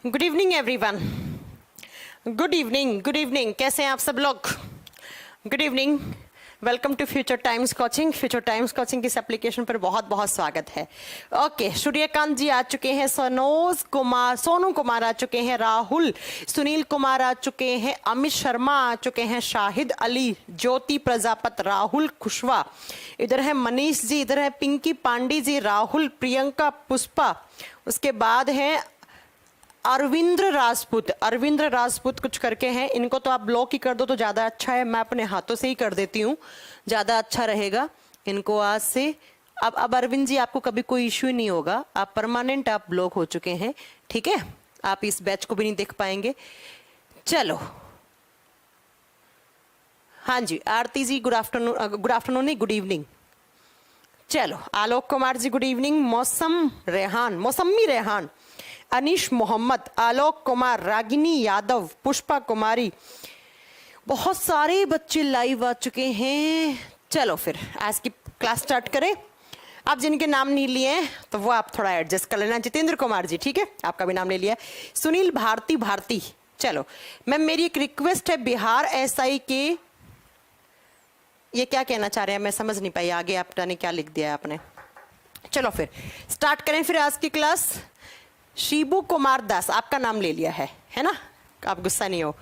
Good evening everyone. Good evening, कैसे हैं आप सब लोग? Good evening, welcome to Future Times coaching. Future Times coaching की इस एप्लीकेशन पर बहुत बहुत स्वागत है। ओके, सूर्यकांत जी आ चुके हैं, सोनू कुमार आ चुके हैं, राहुल, सुनील कुमार आ चुके हैं, अमित शर्मा आ चुके हैं, शाहिद अली, ज्योति प्रजापत, राहुल कुशवाहा, इधर है मनीष जी, इधर है पिंकी पांडे जी, राहुल, प्रियंका, पुष्पा, उसके बाद है अरविंद्र राजपूत कुछ करके हैं। इनको तो आप ब्लॉक ही कर दो तो ज़्यादा अच्छा है, मैं अपने हाथों से ही कर देती हूँ, ज़्यादा अच्छा रहेगा इनको आज से। अब अरविंद जी आपको कभी कोई इश्यू नहीं होगा, आप परमानेंट आप ब्लॉक हो चुके हैं, ठीक है? आप इस बैच को भी नहीं देख पाएंगे। चलो, हाँ जी, आरती जी गुड आफ्टरनून नहीं, गुड इवनिंग। चलो, आलोक कुमार जी गुड इवनिंग, मौसमी रेहान, अनीश मोहम्मद, आलोक कुमार, रागिनी यादव, पुष्पा कुमारी, बहुत सारे बच्चे लाइव आ चुके हैं। चलो फिर आज की क्लास स्टार्ट करें। आप जिनके नाम नहीं लिए हैं तो वो आप थोड़ा एडजस्ट कर लेना। जितेंद्र कुमार जी, ठीक है, आपका भी नाम ले लिया। सुनील भारती, चलो मैम मेरी एक रिक्वेस्ट है, बिहार एसआई के, ये क्या कहना चाह रहे हैं मैं समझ नहीं पाई, आगे आपने क्या लिख दिया है आपने। चलो फिर स्टार्ट करें फिर आज की क्लास। शिबू कुमार दास, आपका नाम ले लिया है ना, आप गुस्सा नहीं हो।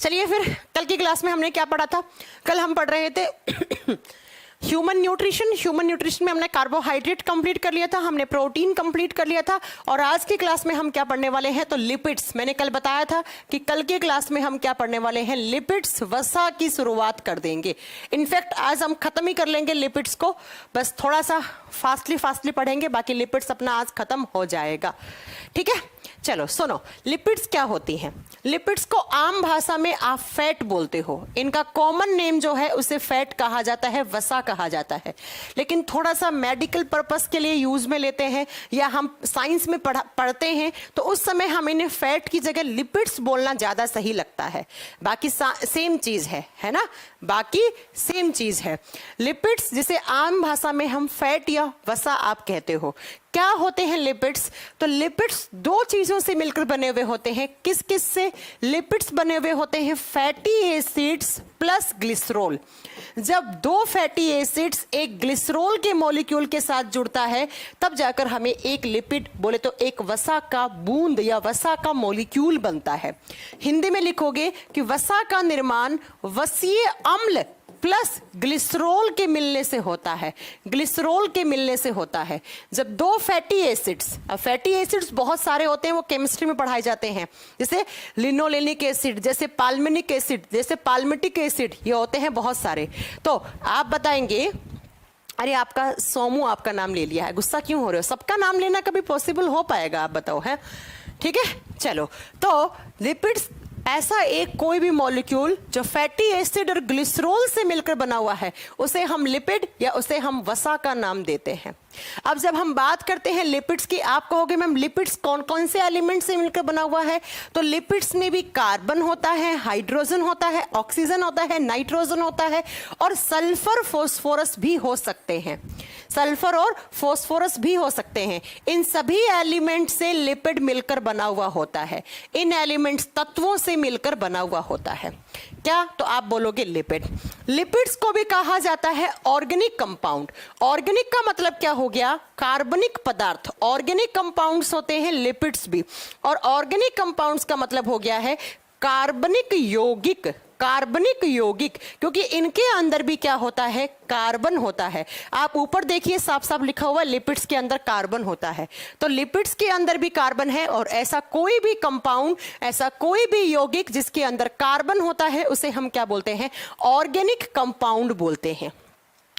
चलिए फिर, कल की क्लास में हमने क्या पढ़ा था? कल हम पढ़ रहे थे ह्यूमन न्यूट्रिशन में हमने कार्बोहाइड्रेट कंप्लीट कर लिया था, हमने प्रोटीन कंप्लीट कर लिया था, और आज की क्लास में हम क्या पढ़ने वाले हैं? तो लिपिड्स। मैंने कल बताया था कि कल की क्लास में हम क्या पढ़ने वाले हैं? लिपिड्स, वसा की शुरुआत कर देंगे। इनफैक्ट आज हम खत्म ही कर लेंगे लिपिड्स को, बस थोड़ा सा फास्टली पढ़ेंगे, बाकी लिपिड्स अपना आज खत्म हो जाएगा, ठीक है? चलो सुनो, लिपिड्स क्या होती हैं? लिपिड्स को आम भाषा में आप फैट बोलते हो, इनका कॉमन नेम जो है उसे फैट कहा जाता है, वसा कहा जाता है। लेकिन थोड़ा सा मेडिकल पर्पस के लिए यूज में लेते हैं या हम साइंस में पढ़ते हैं तो उस समय हम इन्हें फैट की जगह लिपिड्स बोलना ज्यादा सही लगता है। बाकी सेम चीज है ना, बाकी सेम चीज है। लिपिड्स जिसे आम भाषा में हम फैट या वसा आप कहते हो। क्या होते हैं लिपिड्स? तो लिपिड्स दो चीजों से मिलकर बने हुए होते हैं। किस किस से लिपिड्स बने हुए होते हैं? Fatty acids plus glycerol. जब दो फैटी एसिड्स एक ग्लिसरॉल के मॉलिक्यूल के साथ जुड़ता है तब जाकर हमें एक लिपिड, बोले तो एक वसा का बूंद या वसा का मॉलिक्यूल बनता है। हिंदी में लिखोगे कि वसा का निर्माण वसीय अम्ल प्लस ग्लिसरॉल के मिलने से होता है, ग्लिसरॉल के मिलने से होता है। जब दो फैटी एसिड्स, अब फैटी एसिड्स बहुत सारे होते हैं, वो केमिस्ट्री में पढ़ाए जाते हैं, जैसे लिनोलेनिक एसिड, जैसे पाल्मिनिक एसिड, जैसे पाल्मिटिक एसिड, ये होते हैं बहुत सारे। तो आप बताएंगे, अरे आपका सोमू आपका नाम ले लिया है, गुस्सा क्यों हो रहे हो? सबका नाम लेना कभी पॉसिबल हो पाएगा? आप बताओ, है ठीक है? चलो, तो लिपिड्स ऐसा एक कोई भी मॉलिक्यूल जो फैटी एसिड और ग्लिसरॉल से मिलकर बना हुआ है उसे हम लिपिड या उसे हम वसा का नाम देते हैं। अब जब हम बात करते हैं लिपिड्स की, आप कहोगे मैम लिपिड्स कौन कौन से एलिमेंट से मिलकर बना हुआ है? तो लिपिड्स में भी कार्बन होता है, हाइड्रोजन होता है, ऑक्सीजन होता है, नाइट्रोजन होता है, और सल्फर फास्फोरस भी हो सकते हैं। सल्फर और फास्फोरस भी हो सकते हैं। इन सभी एलिमेंट से लिपिड मिलकर बना हुआ होता है। इन एलिमेंट्स तत्वों से मिलकर बना हुआ होता है। क्या? तो आप बोलोगे लिपिड। लिपिड्स को भी कहा जाता है ऑर्गेनिक कंपाउंड। ऑर्गेनिक का मतलब क्या हो गया? कार्बनिक पदार्थ। ऑर्गेनिक कंपाउंड्स होते हैं लिपिड्स भी, और ऑर्गेनिक कंपाउंड्स का मतलब हो गया है कार्बनिक यौगिक। कार्बनिक यौगिक, क्योंकि इनके अंदर भी क्या होता है? कार्बन होता है। आप ऊपर देखिए, साफ साफ लिखा हुआ लिपिड्स के अंदर कार्बन होता है। तो लिपिड्स के अंदर भी कार्बन है, और ऐसा कोई भी कंपाउंड, ऐसा कोई भी यौगिक जिसके अंदर कार्बन होता है उसे हम क्या बोलते हैं? ऑर्गेनिक कंपाउंड बोलते हैं,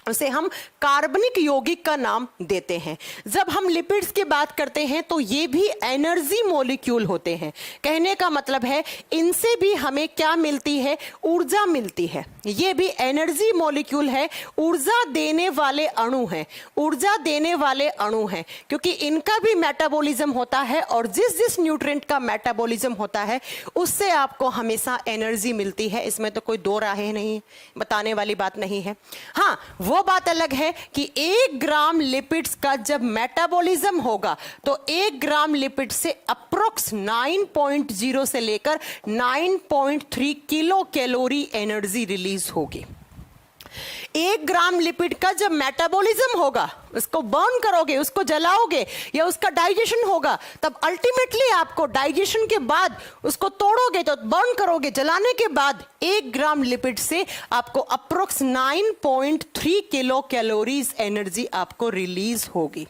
उसे हम कार्बनिक यौगिक का नाम देते हैं। जब हम लिपिड्स की बात करते हैं तो ये भी एनर्जी मॉलिक्यूल होते हैं। कहने का मतलब है इनसे भी हमें क्या मिलती है? ऊर्जा मिलती है। ये भी एनर्जी मॉलिक्यूल है, ऊर्जा देने वाले अणु हैं, ऊर्जा देने वाले अणु हैं, क्योंकि इनका भी मेटाबॉलिज्म होता है, और जिस जिस न्यूट्रिएंट का मेटाबॉलिज्म होता है उससे आपको हमेशा एनर्जी मिलती है। इसमें तो कोई दो राहें नहीं, बताने वाली बात नहीं है। हाँ, वो बात अलग है कि 1 ग्राम लिपिड्स का जब मेटाबॉलिज्म होगा तो 1 ग्राम लिपिड से अप्रोक्स 9.0 से लेकर 9.3 किलो कैलोरी एनर्जी रिलीज होगी। 1 ग्राम लिपिड का जब मेटाबॉलिज्म होगा, उसको बर्न करोगे, उसको जलाओगे या उसका डाइजेशन होगा, तब अल्टीमेटली आपको डाइजेशन के बाद उसको तोड़ोगे तो बर्न करोगे, जलाने के बाद 1 ग्राम लिपिड से आपको अप्रोक्स 9.3 किलो कैलोरीज एनर्जी आपको रिलीज होगी।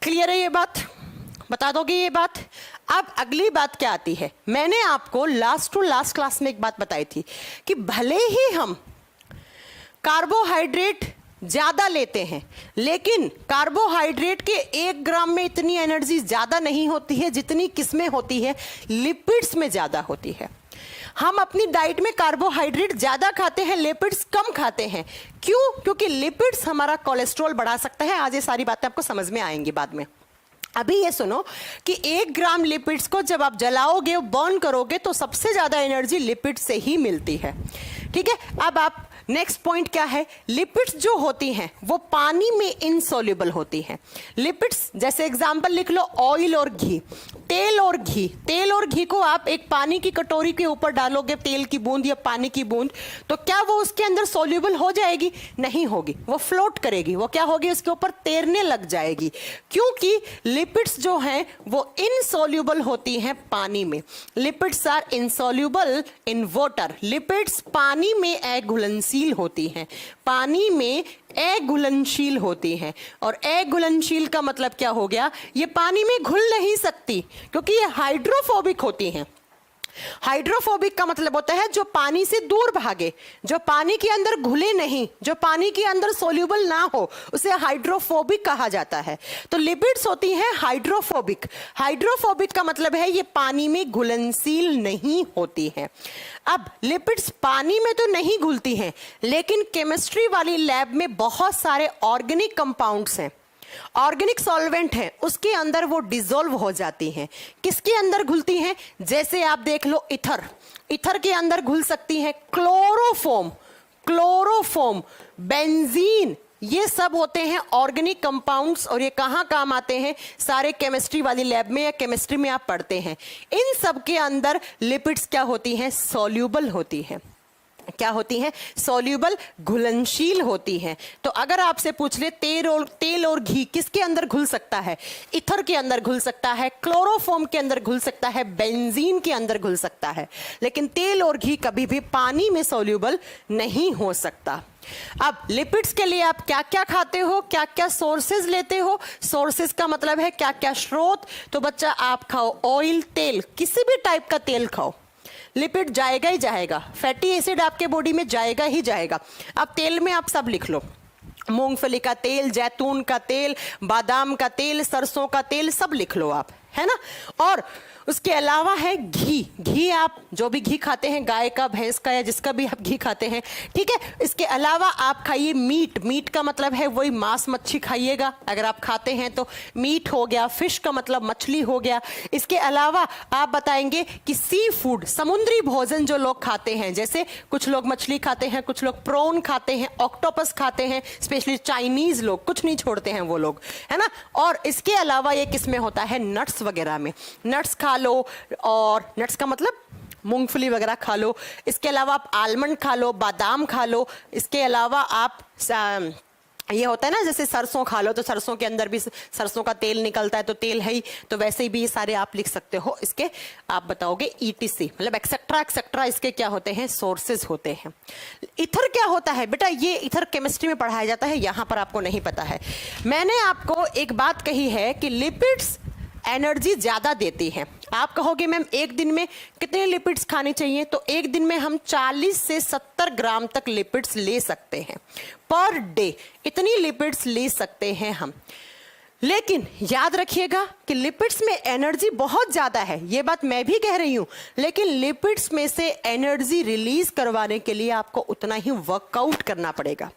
क्लियर है ये बात? बता दोगे ये बात? अब अगली बात क्या आती है, मैंने आपको लास्ट टू लास्ट क्लास में एक बात बताई थी कि भले ही हम कार्बोहाइड्रेट ज्यादा लेते हैं, लेकिन कार्बोहाइड्रेट के 1 ग्राम में इतनी एनर्जी ज्यादा नहीं होती है जितनी किसमें होती है, लिपिड्स में ज्यादा होती है। हम अपनी डाइट में कार्बोहाइड्रेट ज्यादा खाते हैं, लिपिड्स कम खाते हैं। क्यों? क्योंकि लिपिड्स हमारा कोलेस्ट्रॉल बढ़ा सकता है। आज ये सारी बातें आपको समझ में आएंगी बाद में। अभी ये सुनो कि 1 ग्राम लिपिड्स को जब आप जलाओगे, बर्न करोगे, तो सबसे ज्यादा एनर्जी लिपिड से ही मिलती है। ठीक है, अब आप नेक्स्ट पॉइंट क्या है, लिपिड्स जो होती हैं वो पानी में इनसॉल्युबल होती हैं। लिपिड्स जैसे एग्जांपल लिख लो, ऑयल और घी, तेल और घी। तेल और घी को आप एक पानी की कटोरी के ऊपर डालोगे, तेल की बूंद या पानी की बूंद, तो क्या वो उसके अंदर सॉल्युबल हो जाएगी? नहीं होगी, वो फ्लोट करेगी, वो क्या होगी, उसके ऊपर तैरने लग जाएगी, क्योंकि लिपिड्स जो हैं वो इनसॉल्युबल होती हैं पानी में। Lipids are insoluble in water. Lipids पानी में अघुलनशील होती हैं, पानी में अघुलनशील होती हैं। और अघुलनशील का मतलब क्या हो गया, ये पानी में घुल नहीं सकती क्योंकि ये हाइड्रोफोबिक होती हैं। हाइड्रोफोबिक का मतलब होता है जो पानी से दूर भागे, जो पानी के अंदर घुले नहीं, जो पानी के अंदर सोल्यूबल ना हो, उसे हाइड्रोफोबिक कहा जाता है। तो लिपिड्स होती हैं हाइड्रोफोबिक। हाइड्रोफोबिक का मतलब है ये पानी में घुलनशील नहीं होती हैं। अब लिपिड्स पानी में तो नहीं घुलती हैं, लेकिन केमिस्ट्री वाली लैब में बहुत सारे ऑर्गेनिक कंपाउंड्स हैं, ऑर्गेनिक सॉल्वेंट है, उसके अंदर वो डिसॉल्व हो जाती हैं। किसके अंदर घुलती हैं? जैसे आप देख लो ईथर, ईथर के अंदर घुल सकती हैं क्लोरोफॉर्म, क्लोरोफॉर्म, बेंजीन, ये सब होते हैं ऑर्गेनिक कंपाउंड्स। और ये कहाँ काम आते हैं? सारे केमिस्ट्री वाली लैब में या केमिस्ट्री में आप पढ़ते हैं। इन सब के अंदर लिपिड्स क्या होती हैं? सॉल्यूबल होती हैं। क्या होती हैं? सॉल्यूबल, घुलनशील होती हैं। तो अगर आपसे पूछ ले तेल और घी किसके अंदर घुल सकता है? ईथर के अंदर घुल सकता है, क्लोरोफॉर्म के अंदर घुल सकता है, बेंजीन के अंदर घुल सकता है, लेकिन तेल और घी कभी भी पानी में सॉल्यूबल नहीं हो सकता। अब लिपिड्स के लिए आप क्या क्या खाते हो, क्या क्या सोर्सेज लेते हो? सोर्सेज का मतलब है क्या क्या स्रोत। तो बच्चा आप खाओ ऑयल, तेल, किसी भी टाइप का तेल खाओ, लिपिड जाएगा ही जाएगा, फैटी एसिड आपके बॉडी में जाएगा ही जाएगा। अब तेल में आप सब लिख लो, मूंगफली का तेल, जैतून का तेल, बादाम का तेल, सरसों का तेल, सब लिख लो आप, है ना। और उसके अलावा है घी। घी आप जो भी घी खाते हैं, गाय का, भैंस का, या जिसका भी आप घी खाते हैं, ठीक है। इसके अलावा आप खाइए मीट। मीट का मतलब है वही मांस मच्छी खाइएगा अगर आप खाते हैं तो, मीट हो गया। फिश का मतलब मछली हो गया। इसके अलावा आप बताएंगे कि सी फूड, समुद्री भोजन जो लोग खाते हैं, जैसे कुछ लोग मछली खाते हैं, कुछ लोग प्रॉन खाते हैं, ऑक्टोपस खाते हैं, स्पेशली चाइनीज लोग कुछ नहीं छोड़ते हैं वो लोग, है ना। और इसके अलावा ये किस में होता है? नट्स वगैरह में। नट्स खा लो, और नट्स का मतलब मूंगफली वगैरह खा लो। इसके अलावा आप आलमंड खा लो, बादाम खा लो। इसके अलावा आप ये होता है ना, जैसे सरसों खा लो, तो सरसों के अंदर भी सरसों का तेल निकलता है, तो तेल है ही, तो वैसे ही भी ये सारे आप लिख सकते हो। इसके आप बताओगे ETC, मतलब एक्सेट्रा एक्सेट्रा, इसके क्या होते हैं? सोर्सेज होते हैं। ईथर क्या होता है बेटा? ये ईथर केमिस्ट्री में पढ़ाया जाता है, यहां पर आपको नहीं पता है। मैंने आपको एक बात कही है कि लिपिड्स एनर्जी ज्यादा देती हैं। आप कहोगे मैम एक दिन में कितने लिपिड्स खाने चाहिए? तो एक दिन में हम 40 से 70 ग्राम तक लिपिड्स ले सकते हैं पर डे, इतनी लिपिड्स ले सकते हैं हम। लेकिन याद रखिएगा कि लिपिड्स में एनर्जी बहुत ज्यादा है, ये बात मैं भी कह रही हूं, लेकिन लिपिड्स में से एनर्जी रिलीज करवाने के लिए आपको उतना ही वर्कआउट करना पड़ेगा,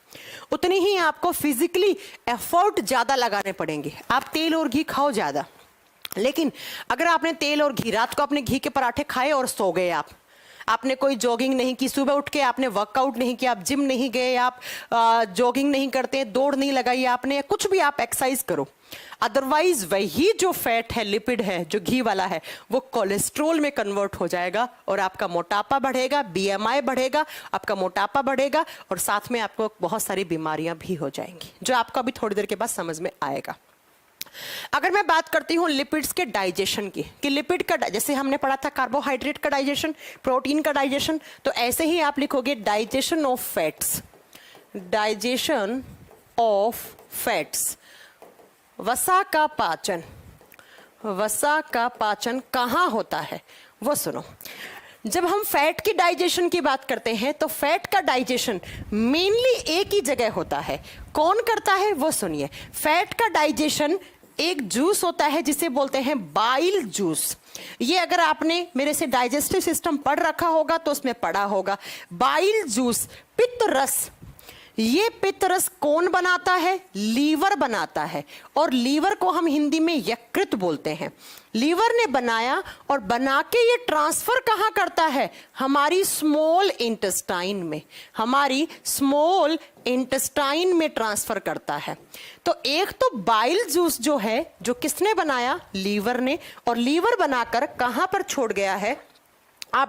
उतनी ही आपको फिजिकली एफर्ट ज्यादा लगाने पड़ेंगे। आप तेल और घी खाओ ज्यादा, लेकिन अगर आपने तेल और घी, रात को आपने घी के पराठे खाए और सो गए, आपने कोई जॉगिंग नहीं की, सुबह उठ के आपने वर्कआउट नहीं किया, आप जिम नहीं गए, आप जॉगिंग नहीं करते, दौड़ नहीं लगाई आपने, कुछ भी आप एक्सरसाइज करो, अदरवाइज वही जो फैट है, लिपिड है, जो घी वाला है, वो कोलेस्ट्रोल में कन्वर्ट हो जाएगा और आपका मोटापा बढ़ेगा, बीएमआई बढ़ेगा, आपका मोटापा बढ़ेगा और साथ में आपको बहुत सारी बीमारियां भी हो जाएंगी, जो आपको अभी थोड़ी देर के बाद समझ में आएगा। अगर मैं बात करती हूं लिपिड्स के डाइजेशन की, कि लिपिड का, जैसे हमने पढ़ा था कार्बोहाइड्रेट का डाइजेशन, प्रोटीन का डाइजेशन, तो ऐसे ही आप लिखोगे digestion of fats, digestion of fats. वसा का पाचन, वसा का पाचन कहाँ होता है वो सुनो। जब हम फैट की डाइजेशन की बात करते हैं तो फैट का डाइजेशन मेनली एक ही जगह होता है। कौन करता है वो सुनिए। फैट का डाइजेशन एक जूस होता है जिसे बोलते हैं बाइल जूस। ये अगर आपने मेरे से डाइजेस्टिव सिस्टम पढ़ रखा होगा तो उसमें पढ़ा होगा बाइल जूस, पित्त रस। ये पित्त रस कौन बनाता है? लीवर बनाता है, और लीवर को हम हिंदी में यकृत बोलते हैं। लीवर ने बनाया और बना के ये ट्रांसफर कहाँ करता है? हमारी स्मॉल इंटेस्टाइन में, हमारी स्मॉल इंटेस्टाइन में ट्रांसफर करता है। तो एक तो बाइल जूस जो है, जो किसने बनाया? लीवर ने, और लीवर बनाकर कहाँ पर छोड़ गया है? आप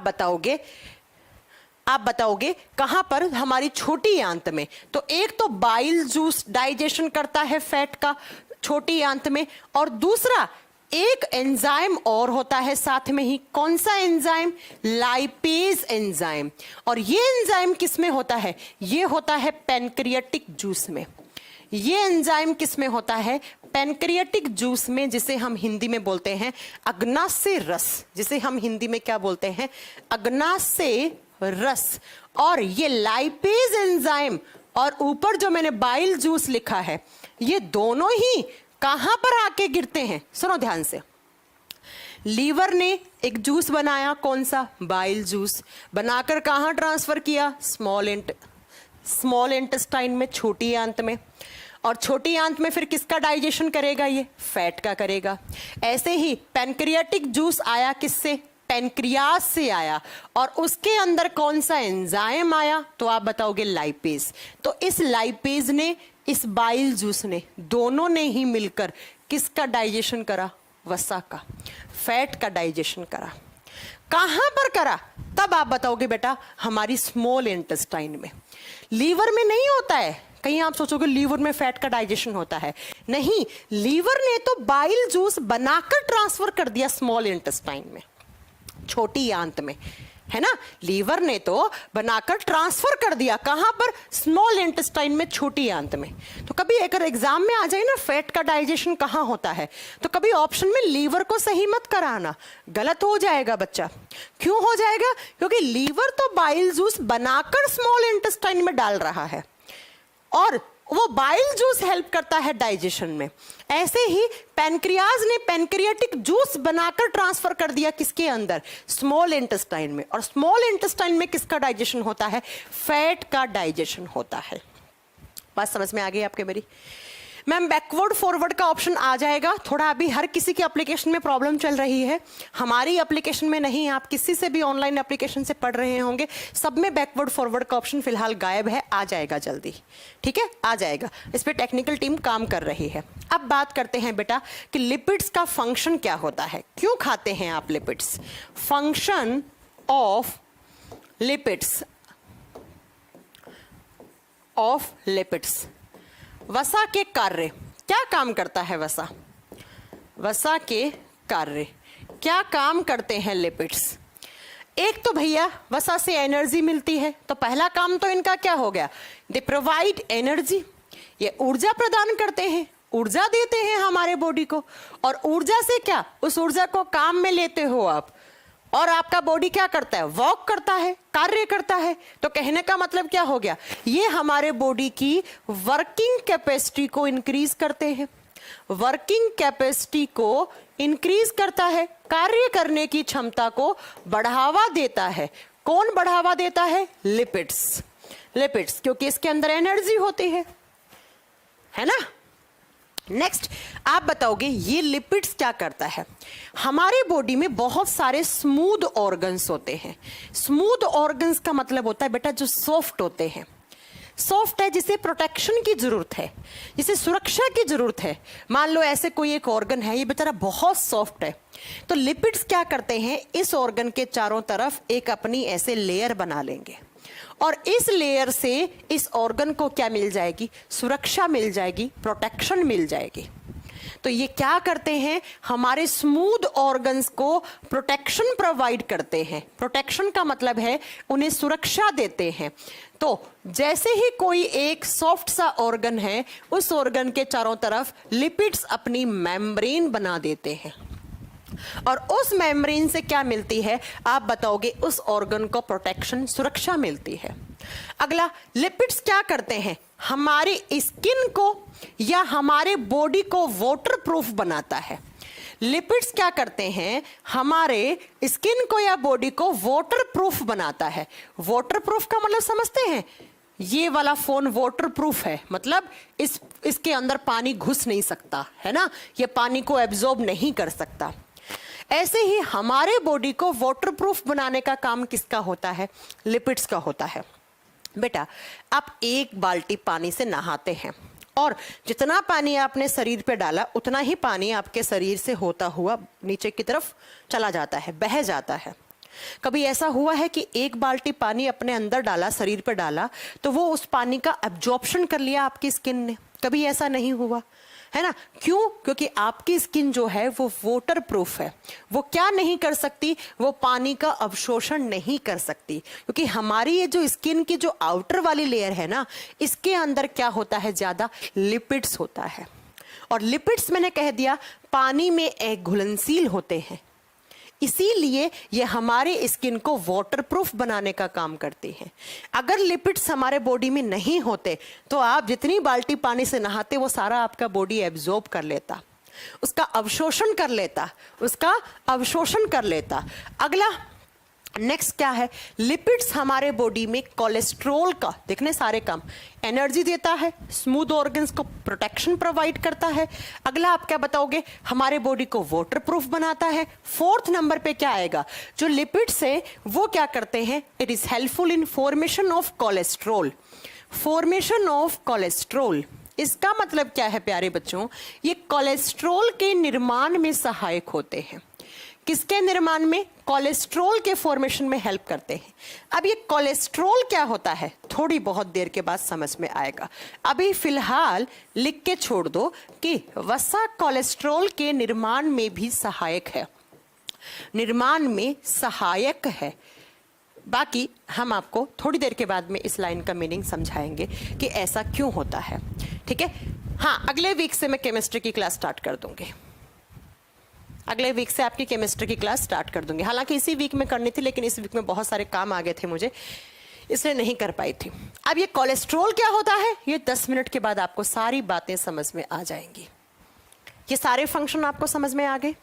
बताओगे कहां पर? हमारी छोटी आंत में। तो एक तो बाइल जूस डाइजेशन करता है फैट का छोटी आंत में, और दूसरा एक एंजाइम और होता है साथ में ही। कौन सा एंजाइम? Lipase enzyme. और ये एंजाइम किस में होता है? ये होता है पैनक्रियाटिक जूस में। ये एंजाइम किस में होता है? पैनक्रियाटिक जूस में, जिसे हम हिंदी में बोलते हैं अग्नाशय रस। जिसे हम हिंदी में क्या बोलते हैं? अग्नाशय रस। और ये लाइपेज एंजाइम और ऊपर जो मैंने बाइल जूस लिखा है, ये दोनों ही कहां पर आके गिरते हैं? सुनो ध्यान से। लीवर ने एक जूस बनाया, कौन सा? Bile juice. बनाकर कहां ट्रांसफर किया? स्मॉल इंटेस्टाइन में, छोटी आंत में। और छोटी आंत में फिर किसका डाइजेशन करेगा? ये फैट का करेगा। ऐसे ही पैनक्रियाटिक जूस आया किससे? पैनक्रियाज से आया, और उसके अंदर कौन सा एंजाइम आया? तो आप बताओगे लाइपेज। तो इस लाइपेज ने, इस बाइल जूस ने, दोनों ने ही मिलकर किसका डाइजेशन करा? वसा का, फैट का डाइजेशन करा। कहां पर करा? तब आप बताओगे बेटा हमारी स्मॉल इंटेस्टाइन में। लीवर में नहीं होता है। कहीं आप सोचोगे लीवर में फैट का डाइजेशन होता है, नहीं। लीवर ने तो बाइल जूस बनाकर ट्रांसफर कर दिया स्मॉल इंटेस्टाइन में, छोटी आंत में, है ना। लीवर ने तो बनाकर ट्रांसफर कर दिया कहां पर? स्मॉल इंटेस्टाइन में, छोटी आंत में। तो कभी अगर एग्जाम में आ जाए ना फैट का डाइजेशन कहां होता है, तो कभी ऑप्शन में लीवर को सही मत कराना, गलत हो जाएगा बच्चा। क्यों हो जाएगा? क्योंकि लीवर तो बाइल जूस बनाकर स्मॉल इंटेस्टाइन में डाल रहा है, और वो बाइल जूस हेल्प करता है डाइजेशन में। ऐसे ही पैनक्रियाज ने पैनक्रियाटिक जूस बनाकर ट्रांसफर कर दिया किसके अंदर? स्मॉल इंटेस्टाइन में। और स्मॉल इंटेस्टाइन में किसका डाइजेशन होता है? फैट का डाइजेशन होता है। बात समझ में आ गई आपके मेरी? मैम बैकवर्ड फॉरवर्ड का ऑप्शन आ जाएगा, थोड़ा अभी हर किसी की एप्लीकेशन में प्रॉब्लम चल रही है। हमारी एप्लीकेशन में नहीं, आप किसी से भी ऑनलाइन एप्लीकेशन से पढ़ रहे होंगे, सब में बैकवर्ड फॉरवर्ड का ऑप्शन फिलहाल गायब है। आ जाएगा जल्दी, ठीक है, आ जाएगा। इस पर टेक्निकल टीम काम कर रही है। अब बात करते हैं बेटा कि लिपिड्स का फंक्शन क्या होता है, क्यों खाते हैं आप लिपिड्स। फंक्शन ऑफ लिपिड्स, वसा के कार्य। क्या काम करता है वसा? वसा के कार्य क्या काम करते हैं लिपिड्स? एक तो भैया वसा से एनर्जी मिलती है, तो पहला काम तो इनका क्या हो गया? They provide energy. ये ऊर्जा प्रदान करते हैं, ऊर्जा देते हैं हमारे बॉडी को। और ऊर्जा से क्या? उस ऊर्जा को काम में लेते हो आप, और आपका बॉडी क्या करता है? वॉक करता है, कार्य करता है। तो कहने का मतलब क्या हो गया? ये हमारे बॉडी की वर्किंग कैपेसिटी को इंक्रीज करते हैं, वर्किंग कैपेसिटी को इंक्रीज करता है, कार्य करने की क्षमता को बढ़ावा देता है। कौन बढ़ावा देता है? लिपिड्स। लिपिड्स, क्योंकि इसके अंदर एनर्जी होती है ना। नेक्स्ट आप बताओगे ये लिपिड्स क्या करता है। हमारे बॉडी में बहुत सारे स्मूथ ऑर्गन्स होते हैं। स्मूथ ऑर्गन्स का मतलब होता है बेटा जो सॉफ्ट होते हैं। सॉफ्ट है जिसे प्रोटेक्शन की जरूरत है, जिसे सुरक्षा की जरूरत है। मान लो ऐसे कोई एक ऑर्गन है, ये बेचारा बहुत सॉफ्ट है, तो लिपिड्स क्या करते हैं, इस ऑर्गन के चारों तरफ एक अपनी ऐसे लेयर बना लेंगे और इस लेयर से इस ऑर्गन को क्या मिल जाएगी, सुरक्षा मिल जाएगी, प्रोटेक्शन मिल जाएगी। तो ये क्या करते हैं, हमारे स्मूथ ऑर्गन्स को प्रोटेक्शन प्रोवाइड करते हैं। प्रोटेक्शन का मतलब है उन्हें सुरक्षा देते हैं। तो जैसे ही कोई एक सॉफ्ट सा ऑर्गन है, उस ऑर्गन के चारों तरफ लिपिड्स अपनी मेम्ब्रेन बना देते हैं और उस मेम्ब्रेन से क्या मिलती है, आप बताओगे, उस ऑर्गन को प्रोटेक्शन, सुरक्षा मिलती है। अगला, लिपिड्स क्या करते हैं, हमारी स्किन को या हमारे बॉडी को वाटरप्रूफ बनाता है। लिपिड्स क्या करते हैं, हमारे स्किन को या बॉडी को वाटरप्रूफ बनाता है। वाटरप्रूफ का मतलब समझते हैं, ये वाला फोन वाटरप्रूफ है, मतलब इसके अंदर पानी घुस नहीं सकता है ना, ये पानी को एब्जॉर्ब नहीं कर सकता। ऐसे ही हमारे बॉडी को वाटरप्रूफ बनाने का काम किसका होता है, लिपिड्स का होता है। बेटा आप एक बाल्टी पानी से नहाते हैं और जितना पानी आपने शरीर पे डाला उतना ही पानी आपके शरीर से होता हुआ नीचे की तरफ चला जाता है, बह जाता है। कभी ऐसा हुआ है कि एक बाल्टी पानी अपने अंदर डाला, शरीर पे डाला, तो वो उस पानी का एब्जॉर्प्शन कर लिया आपकी स्किन ने? कभी ऐसा नहीं हुआ है ना। क्यों? क्योंकि आपकी स्किन जो है वो वाटर प्रूफ है। वो क्या नहीं कर सकती, वो पानी का अवशोषण नहीं कर सकती, क्योंकि हमारी ये जो स्किन की जो आउटर वाली लेयर है ना, इसके अंदर क्या होता है, ज्यादा लिपिड्स होता है। और लिपिड्स मैंने कह दिया पानी में एक घुलनशील होते हैं, इसीलिए ये हमारे स्किन को वाटरप्रूफ बनाने का काम करते हैं। अगर लिपिड्स हमारे बॉडी में नहीं होते तो आप जितनी बाल्टी पानी से नहाते वो सारा आपका बॉडी एब्जॉर्ब कर लेता, उसका अवशोषण कर लेता। अगला नेक्स्ट क्या है, लिपिड्स हमारे बॉडी में कोलेस्ट्रॉल का, देखने सारे काम, एनर्जी देता है, स्मूथ ऑर्गन्स को प्रोटेक्शन प्रोवाइड करता है। अगला आप क्या बताओगे, हमारे बॉडी को वाटरप्रूफ बनाता है। फोर्थ नंबर पे क्या आएगा, जो लिपिड्स है वो क्या करते हैं, it is helpful in formation of cholesterol. Formation of cholesterol, इसका मतलब क्या है प्यारे बच्चों, ये कोलेस्ट्रॉल के निर्माण में सहायक होते हैं। किसके निर्माण में, कोलेस्ट्रॉल के फॉर्मेशन में हेल्प करते हैं। अब ये कोलेस्ट्रॉल क्या होता है थोड़ी बहुत देर के बाद समझ में आएगा, अभी फिलहाल लिख के छोड़ दो कि वसा कोलेस्ट्रॉल के निर्माण में भी सहायक है, निर्माण में सहायक है। बाकी हम आपको थोड़ी देर के बाद में इस लाइन का मीनिंग समझाएंगे कि ऐसा क्यों होता है, ठीक है। हाँ, अगले वीक से मैं केमिस्ट्री की क्लास स्टार्ट कर दूंगी, अगले वीक से आपकी केमिस्ट्री की क्लास स्टार्ट कर दूंगी। हालांकि इसी वीक में करनी थी, लेकिन इस वीक में बहुत सारे काम आ गए थे मुझे, इसलिए नहीं कर पाई थी। अब ये कोलेस्ट्रॉल क्या होता है, ये 10 मिनट के बाद आपको सारी बातें समझ में आ जाएंगी। ये सारे फंक्शन आपको समझ में आ गए।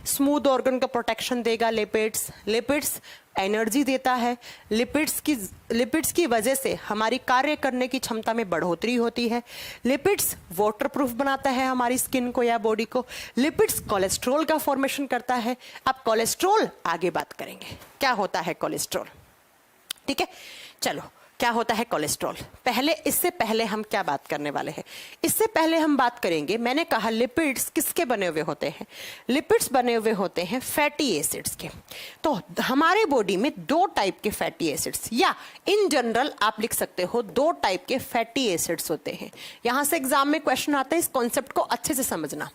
स्मूथ ऑर्गन का प्रोटेक्शन देगा लिपिड्स एनर्जी देता है, लिपिड्स की वजह से हमारी कार्य करने की क्षमता में बढ़ोतरी होती है। लिपिड्स वाटरप्रूफ बनाता है हमारी स्किन को या बॉडी को। लिपिड्स कोलेस्ट्रॉल का फॉर्मेशन करता है। अब कोलेस्ट्रॉल आगे बात करेंगे, क्या होता है कोलेस्ट्रॉल, ठीक है। चलो, क्या होता है कोलेस्ट्रॉल, इससे पहले हम क्या बात करने वाले हैं, इससे पहले हम बात करेंगे, मैंने कहा लिपिड्स किसके बने हुए होते हैं, लिपिड्स बने हुए होते हैं फैटी एसिड्स के। तो हमारे बॉडी में 2 टाइप के फैटी एसिड्स, या इन जनरल आप लिख सकते हो 2 टाइप के फैटी एसिड्स होते हैं। यहां से एग्जाम में क्वेश्चन आता है, इस कॉन्सेप्ट को अच्छे से समझना।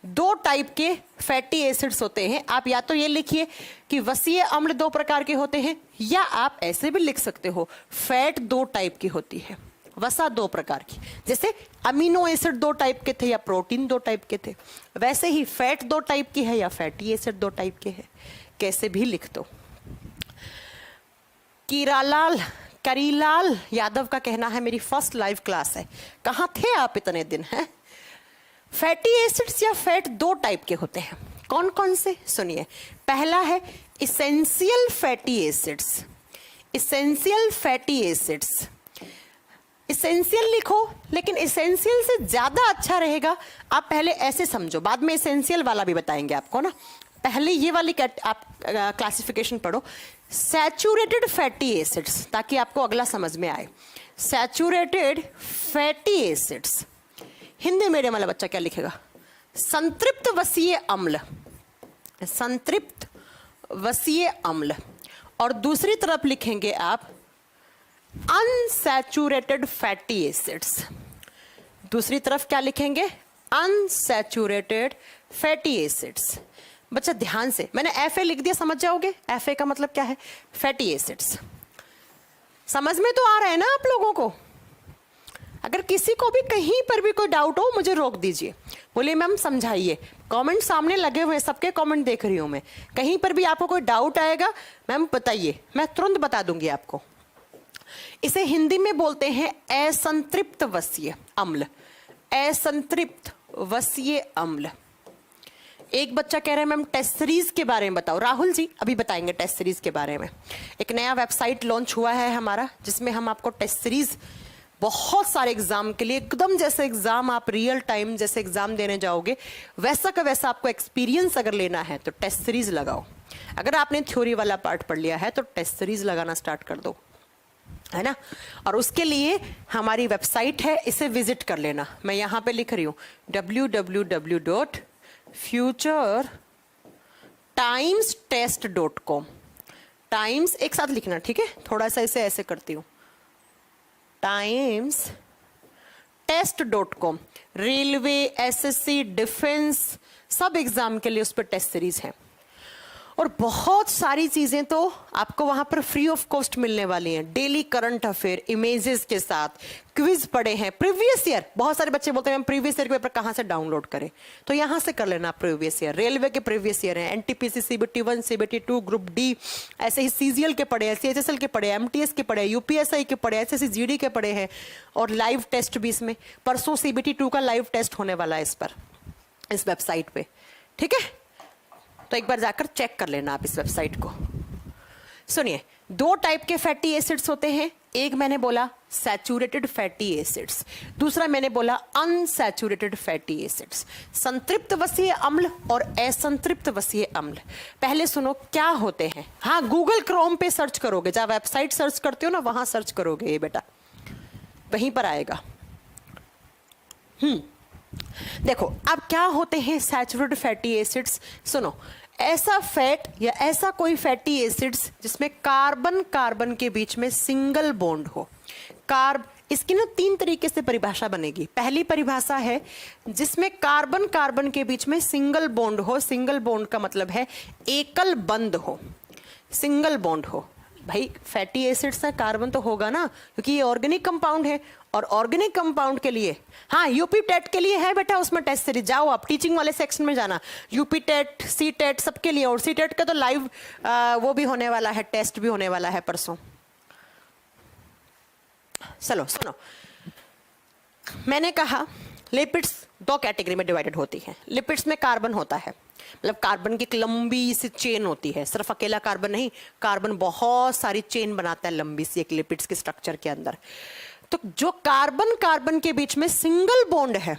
2 टाइप के फैटी एसिड्स होते हैं। आप या तो ये लिखिए कि वसीय अम्ल 2 प्रकार के होते हैं, या आप ऐसे भी लिख सकते हो फैट 2 टाइप की होती है, वसा 2 प्रकार की। जैसे अमीनो एसिड 2 टाइप के थे या प्रोटीन 2 टाइप के थे, वैसे ही फैट 2 टाइप की है या फैटी एसिड 2 टाइप के है, कैसे भी लिख दो। करीलाल यादव का कहना है मेरी फर्स्ट लाइव क्लास है, कहाँ थे आप इतने दिन हैं। फैटी एसिड्स या फैट 2 टाइप के होते हैं, कौन कौन से, सुनिए। पहला है essential fatty acids. Essential fatty acids essential लिखो, लेकिन इसेंशियल से ज्यादा अच्छा रहेगा आप पहले ऐसे समझो, बाद में इसेंशियल वाला भी बताएंगे आपको ना। पहले ये वाली आप क्लासिफिकेशन पढ़ो, सैचुरेटेड फैटी एसिड्स, ताकि आपको अगला समझ में आए। Saturated fatty acids, Hindi medium वाला बच्चा क्या लिखेगा? संतृप्त वसीय अम्ल, संतृप्त वसीय अम्ल। और दूसरी तरफ लिखेंगे आप अनसैचुरेटेड फैटी एसिड्स, दूसरी तरफ क्या लिखेंगे? Unsaturated fatty acids. बच्चा ध्यान से, मैंने एफ ए लिख दिया, समझ जाओगे एफ ए का मतलब क्या है? Fatty acids. समझ में तो आ रहा है ना आप लोगों को? अगर किसी को भी कहीं पर भी कोई डाउट हो मुझे रोक दीजिए, बोलिए मैम समझाइए। कमेंट सामने लगे हुए हैं, सबके कमेंट देख रही हूं मैं। कहीं पर भी आपको कोई डाउट आएगा मैम बताइए, मैं तुरंत बता दूंगी आपको। इसे हिंदी में बोलते हैं असंतृप्त वसीय अम्ल, असंतृप्त वसीय अम्ल। एक बच्चा कह रहा है मैम टेस्ट सीरीज के बारे में बताओ। राहुल जी अभी बताएंगे टेस्ट सीरीज के बारे में। एक नया वेबसाइट लॉन्च हुआ है हमारा, जिसमें हम आपको टेस्ट सीरीज बहुत सारे एग्जाम के लिए, एकदम जैसे एग्जाम आप रियल टाइम जैसे एग्जाम देने जाओगे वैसा का वैसा आपको एक्सपीरियंस अगर लेना है तो टेस्ट सीरीज लगाओ। अगर आपने थ्योरी वाला पार्ट पढ़ लिया है तो टेस्ट सीरीज लगाना स्टार्ट कर दो, है ना। और उसके लिए हमारी वेबसाइट है, इसे विजिट कर लेना। मैं यहां पे लिख रही हूं www.futuretimestest.com। टाइम्स एक साथ लिखना, ठीक है? थोड़ा सा इसे ऐसे करती हूं, timestest.com। रेलवे, एसएससी, डिफेंस, सब एग्जाम के लिए उस पर टेस्ट सीरीज है। और बहुत सारी चीजें तो आपको वहां पर फ्री ऑफ कॉस्ट मिलने वाली हैं। डेली करंट अफेयर इमेजेस के साथ, क्विज पड़े हैं, प्रीवियस ईयर। बहुत सारे बच्चे बोलते हैं प्रीवियस ईयर के पेपर कहां से डाउनलोड करें, तो यहां से कर लेना प्रीवियस ईयर। रेलवे के प्रीवियस ईयर हैं, NTPC, CBT 1, CBT 2, group D, ऐसे ही सीजीएल के पड़े हैं, सीएचएसएल के पड़े हैं, एमटीएस के पड़े हैं, यूपीएसआई के पड़े हैं, एसएससी जीडी के पड़े हैं। और लाइव टेस्ट भी इसमें, परसों सीबीटी 2 का लाइव टेस्ट होने वाला है इस पर, इस वेबसाइट पे, ठीक है? तो एक बार जाकर चेक कर लेना आप इस वेबसाइट को। सुनिए, दो टाइप के फैटी एसिड्स होते हैं। एक मैंने बोला सैचुरेटेड फैटी एसिड्स, दूसरा मैंने बोला अनसैचुरेटेड फैटी एसिड्स। संतृप्त वसीय अम्ल और असंतृप्त वसीय अम्ल। पहले सुनो क्या होते हैं। हाँ, गूगल क्रोम पे सर्च करोगे, जहां वेबसाइट सर्च करते हो ना वहां सर्च करोगे ये बेटा, वहीं पर आएगा। देखो अब क्या होते हैं सैचुरेटेड फैटी एसिड्स। सुनो, ऐसा फैट या ऐसा कोई फैटी एसिड्स जिसमें कार्बन कार्बन के बीच में सिंगल बॉन्ड हो। इसकी ना 3 तरीके से परिभाषा बनेगी। पहली परिभाषा है जिसमें कार्बन कार्बन के बीच में सिंगल बॉन्ड हो। सिंगल बॉन्ड का मतलब है एकल बंध हो, सिंगल बॉन्ड हो। भाई फैटी एसिड्स है, कार्बन तो होगा ना, क्योंकि ये ऑर्गेनिक कंपाउंड है। और ऑर्गेनिक कंपाउंड के लिए, हाँ यूपी टेट के लिए है बेटा, उसमें टेस्ट सीरीज जाओ आप, टीचिंग वाले सेक्शन में जाना। यूपी टेट, सी टेट सबके लिए, और सी टेट का तो लाइव वो भी होने वाला है, टेस्ट भी होने वाला है परसों। चलो सुनो, मैंने कहा लिपिड्स 2 कैटेगरी में डिवाइडेड होती हैं। लिपिड्स में कार्बन होता है, मतलब कार्बन की एक लंबी सी चेन होती है। सिर्फ अकेला कार्बन नहीं, कार्बन बहुत सारी चेन बनाता है लंबी सी एक लिपिड्स के स्ट्रक्चर के अंदर। तो जो कार्बन कार्बन के बीच में सिंगल बॉन्ड है,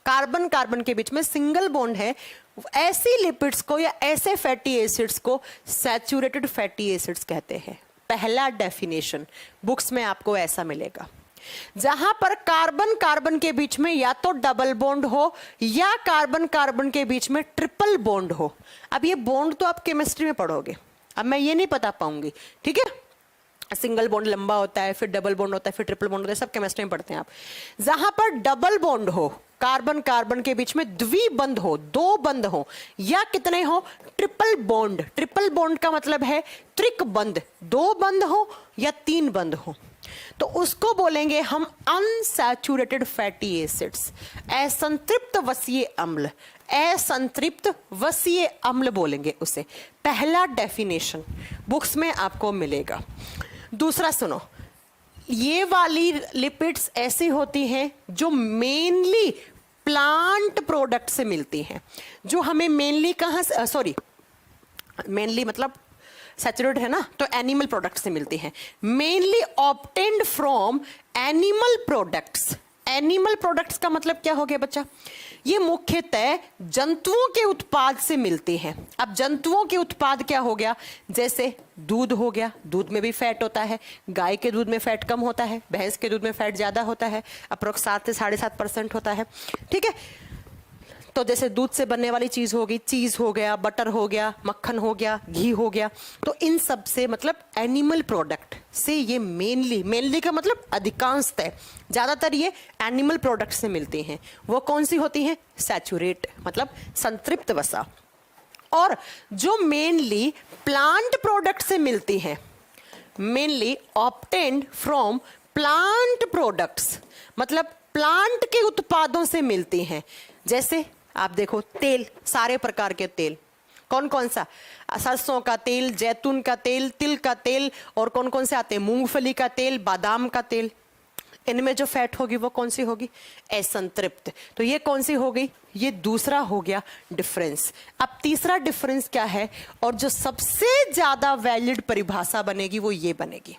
कार्बन कार्बन के बीच में सिंगल बॉन्ड है, ऐसी लिपिड्स को या ऐसे फैटी एसिड्स को सैचुरेटेड फैटी एसिड्स कहते हैं। पहला डेफिनेशन बुक्स में आपको ऐसा मिलेगा। जहां पर कार्बन कार्बन के बीच में या तो डबल बॉन्ड हो या कार्बन कार्बन के बीच में ट्रिपल बॉन्ड हो। अब ये बॉन्ड तो आप केमिस्ट्री में पढ़ोगे, अब मैं ये नहीं बता पाऊंगी, ठीक है? सिंगल बॉन्ड लंबा होता है, फिर डबल बॉन्ड होता है, फिर ट्रिपल बॉन्ड होता है, सब केमिस्ट्री में पढ़ते हैं आप। जहां पर डबल बॉन्ड हो, कार्बन कार्बन के बीच में द्विबंध हो, 2 बंध हो, या कितने हो, ट्रिपल बॉन्ड। ट्रिपल बॉन्ड का मतलब है त्रिक बंध, 2 बंध हो या 3 बंध हो, तो उसको बोलेंगे हम अनसैचुरेटेड फैटी एसिड्स, असंतृप्त वसीय अम्ल। असंतृप्त वसीय अम्ल बोलेंगे उसे। पहला डेफिनेशन बुक्स में आपको मिलेगा। दूसरा सुनो, ये वाली लिपिड्स ऐसी होती हैं जो मेनली प्लांट प्रोडक्ट से मिलती हैं, जो हमें मेनली कहां से, सॉरी मेनली मतलब सैचुरेटेड है ना, तो एनिमल प्रोडक्ट से मिलती हैं। Mainly obtained from animal products. Animal products का मतलब क्या हो गया बच्चा? ये मुख्यतः जंतुओं के उत्पाद से मिलती हैं। अब जंतुओं के उत्पाद क्या हो गया? जैसे दूध हो गया, दूध में भी फैट होता है। गाय के दूध में फैट कम होता है, भैंस के दूध में फैट ज्यादा होता है, अप्रोक्स 7 से 7.5% होता है। ठीक है, तो जैसे दूध से बनने वाली चीज होगी, चीज हो गया, बटर हो गया, मक्खन हो गया, घी हो गया, तो इन सब से मतलब एनिमल प्रोडक्ट से ये मेनली का मतलब अधिकांशतः, ज्यादातर ये एनिमल प्रोडक्ट से मिलते हैं। वो कौन सी होती हैं? सैचुरेट मतलब संतृप्त वसा। और जो मेनली प्लांट प्रोडक्ट से मिलती हैं, mainly obtained from plant products, मतलब प्लांट के उत्पादों से मिलती हैं। जैसे आप देखो तेल, सारे प्रकार के तेल, कौन कौन सा? सरसों का तेल, जैतून का तेल, तिल का तेल, और कौन कौन से आते हैं? मूंगफली का तेल, बादाम का तेल। इनमें जो फैट होगी वो कौन सी होगी? असंतृप्त। तो ये कौन सी हो गई? ये दूसरा हो गया डिफरेंस। अब तीसरा डिफरेंस क्या है? और जो सबसे ज्यादा वैलिड परिभाषा बनेगी वो ये बनेगी।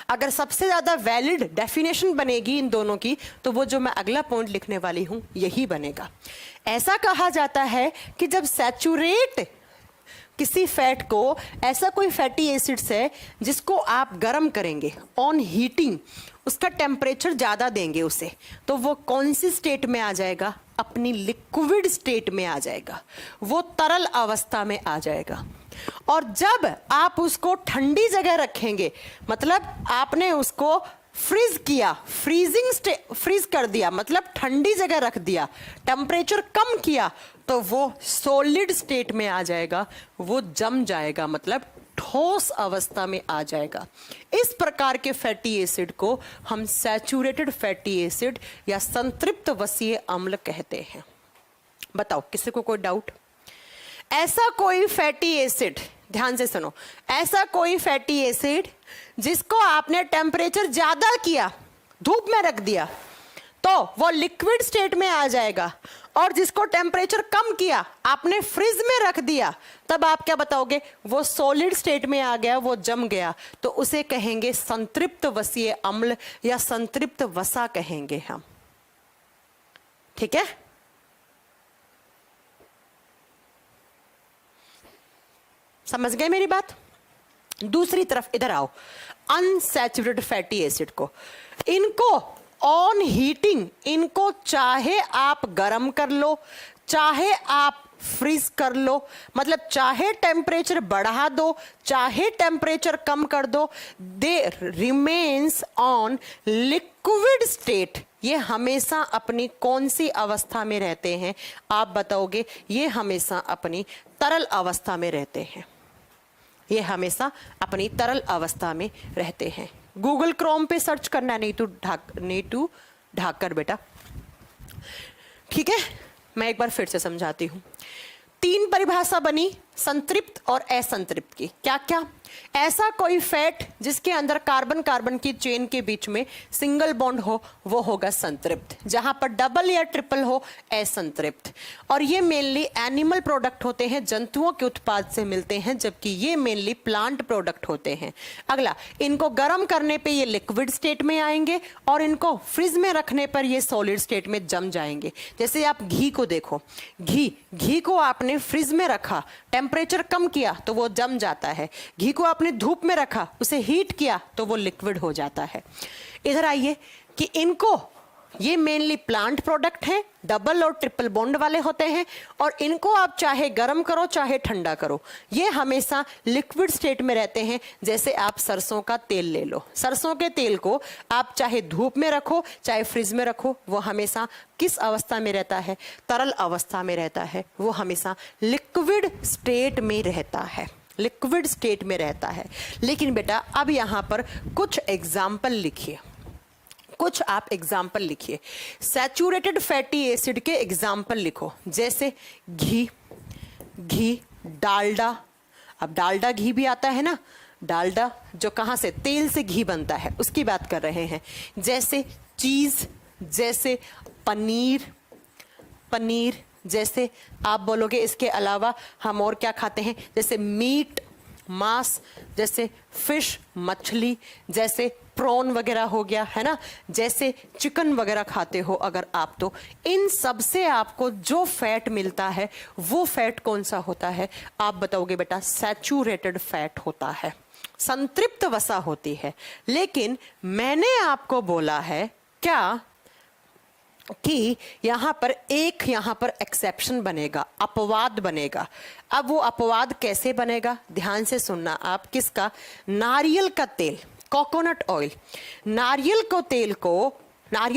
अगर सबसे ज्यादा वैलिड डेफिनेशन बनेगी इन दोनों की, तो वो जो मैं अगला पॉइंट लिखने वाली हूं यही बनेगा। ऐसा कहा जाता है कि जब सैचुरेट किसी फैट को, ऐसा कोई फैटी एसिड्स है जिसको आप गर्म करेंगे, ऑन हीटिंग उसका टेम्परेचर ज्यादा देंगे उसे, तो वो कौन सी स्टेट में आ जाएगा? अपनी लिक्विड स्टेट में आ जाएगा, वो तरल अवस्था में आ जाएगा। और जब आप उसको ठंडी जगह रखेंगे, मतलब आपने उसको फ्रीज किया, फ्रीज कर दिया, मतलब ठंडी जगह रख दिया, टेम्परेचर कम किया, तो वो सॉलिड स्टेट में आ जाएगा, वो जम जाएगा, मतलब ठोस अवस्था में आ जाएगा। इस प्रकार के फैटी एसिड को हम सैचुरेटेड फैटी एसिड या संतृप्त वसीय अम्ल कहते हैं। बताओ, किसी को कोई डाउट? ऐसा कोई फैटी एसिड, ध्यान से सुनो, ऐसा कोई फैटी एसिड जिसको आपने टेम्परेचर ज्यादा किया, धूप में रख दिया, तो वो लिक्विड स्टेट में आ जाएगा, और जिसको टेम्परेचर कम किया, आपने फ्रिज में रख दिया, तब आप क्या बताओगे? वो सॉलिड स्टेट में आ गया, वो जम गया, तो उसे कहेंगे संतृप्त वसीय अम्ल या संतृप्त वसा कहेंगे हम। ठीक है, समझ गए मेरी बात? दूसरी तरफ इधर आओ, अनसैचुरेटेड फैटी एसिड को, इनको ऑन हीटिंग, इनको चाहे आप गर्म कर लो, चाहे आप फ्रीज कर लो, मतलब चाहे टेम्परेचर बढ़ा दो, चाहे टेम्परेचर कम कर दो, दे रिमेन्स ऑन लिक्विड स्टेट। ये हमेशा अपनी कौन सी अवस्था में रहते हैं? आप बताओगे, ये हमेशा अपनी तरल अवस्था में रहते हैं। ये हमेशा अपनी तरल अवस्था में रहते हैं। गूगल क्रोम पे सर्च करना, नहीं टू ढाकर बेटा। ठीक है, मैं एक बार फिर से समझाती हूं। 3 परिभाषा बनी संतृप्त और असंतृप्त की। क्या क्या? ऐसा कोई फैट जिसके अंदर कार्बन कार्बन की चेन के बीच में सिंगल बॉन्ड हो, वो होगा संतृप्त। जहां पर डबल या ट्रिपल हो, असंतृप्त। और ये मेनली एनिमल प्रोडक्ट होते हैं, जंतुओं के उत्पाद से मिलते हैं, जबकि ये मेनली प्लांट प्रोडक्ट होते हैं। अगला, इनको गर्म करने पे ये लिक्विड स्टेट में आएंगे, और इनको फ्रिज में रखने पर ये सॉलिड स्टेट में जम जाएंगे। जैसे आप घी को देखो, घी को आपने फ्रिज में रखा, टेम्परेचर कम किया तो वो जम जाता है। घी को आपने धूप में रखा, उसे हीट किया तो वो लिक्विड हो जाता है। इधर आइए कि इनको, ये मेनली प्लांट प्रोडक्ट हैं, डबल और ट्रिपल बॉन्ड वाले होते हैं, और इनको आप चाहे गर्म करो चाहे ठंडा करो, ये हमेशा लिक्विड स्टेट में रहते हैं। जैसे आप सरसों का तेल ले लो, सरसों के तेल को आप चाहे धूप में रखो चाहे फ्रिज में रखो, वो हमेशा किस अवस्था में रहता है? तरल अवस्था में रहता है, वो हमेशा लिक्विड स्टेट में रहता है, लिक्विड स्टेट में रहता है। लेकिन बेटा अब यहां पर कुछ एग्जाम्पल लिखिए, कुछ आप एग्जाम्पल लिखिए, सैचुरेटेड फैटी एसिड के एग्जाम्पल लिखो। जैसे घी, डालडा। अब डालडा घी भी आता है ना, डालडा जो कहां से, तेल से घी बनता है, उसकी बात कर रहे हैं। जैसे चीज, जैसे पनीर, जैसे आप बोलोगे इसके अलावा हम और क्या खाते हैं? जैसे मीट, मांस जैसे फिश मछली, जैसे प्रॉन वगैरह हो गया है ना, जैसे चिकन वगैरह खाते हो अगर आप, तो इन सब से आपको जो फैट मिलता है वो फैट कौन सा होता है? आप बताओगे बेटा सैचुरेटेड फैट होता है, संतृप्त वसा होती है। लेकिन मैंने आपको बोला है क्या कि यहां पर एक्सेप्शन बनेगा, अपवाद बनेगा। अब वो अपवाद कैसे बनेगा? ध्यान से सुनना आप। किसका? नारियल का तेल, कोकोनट ऑयल। नारियल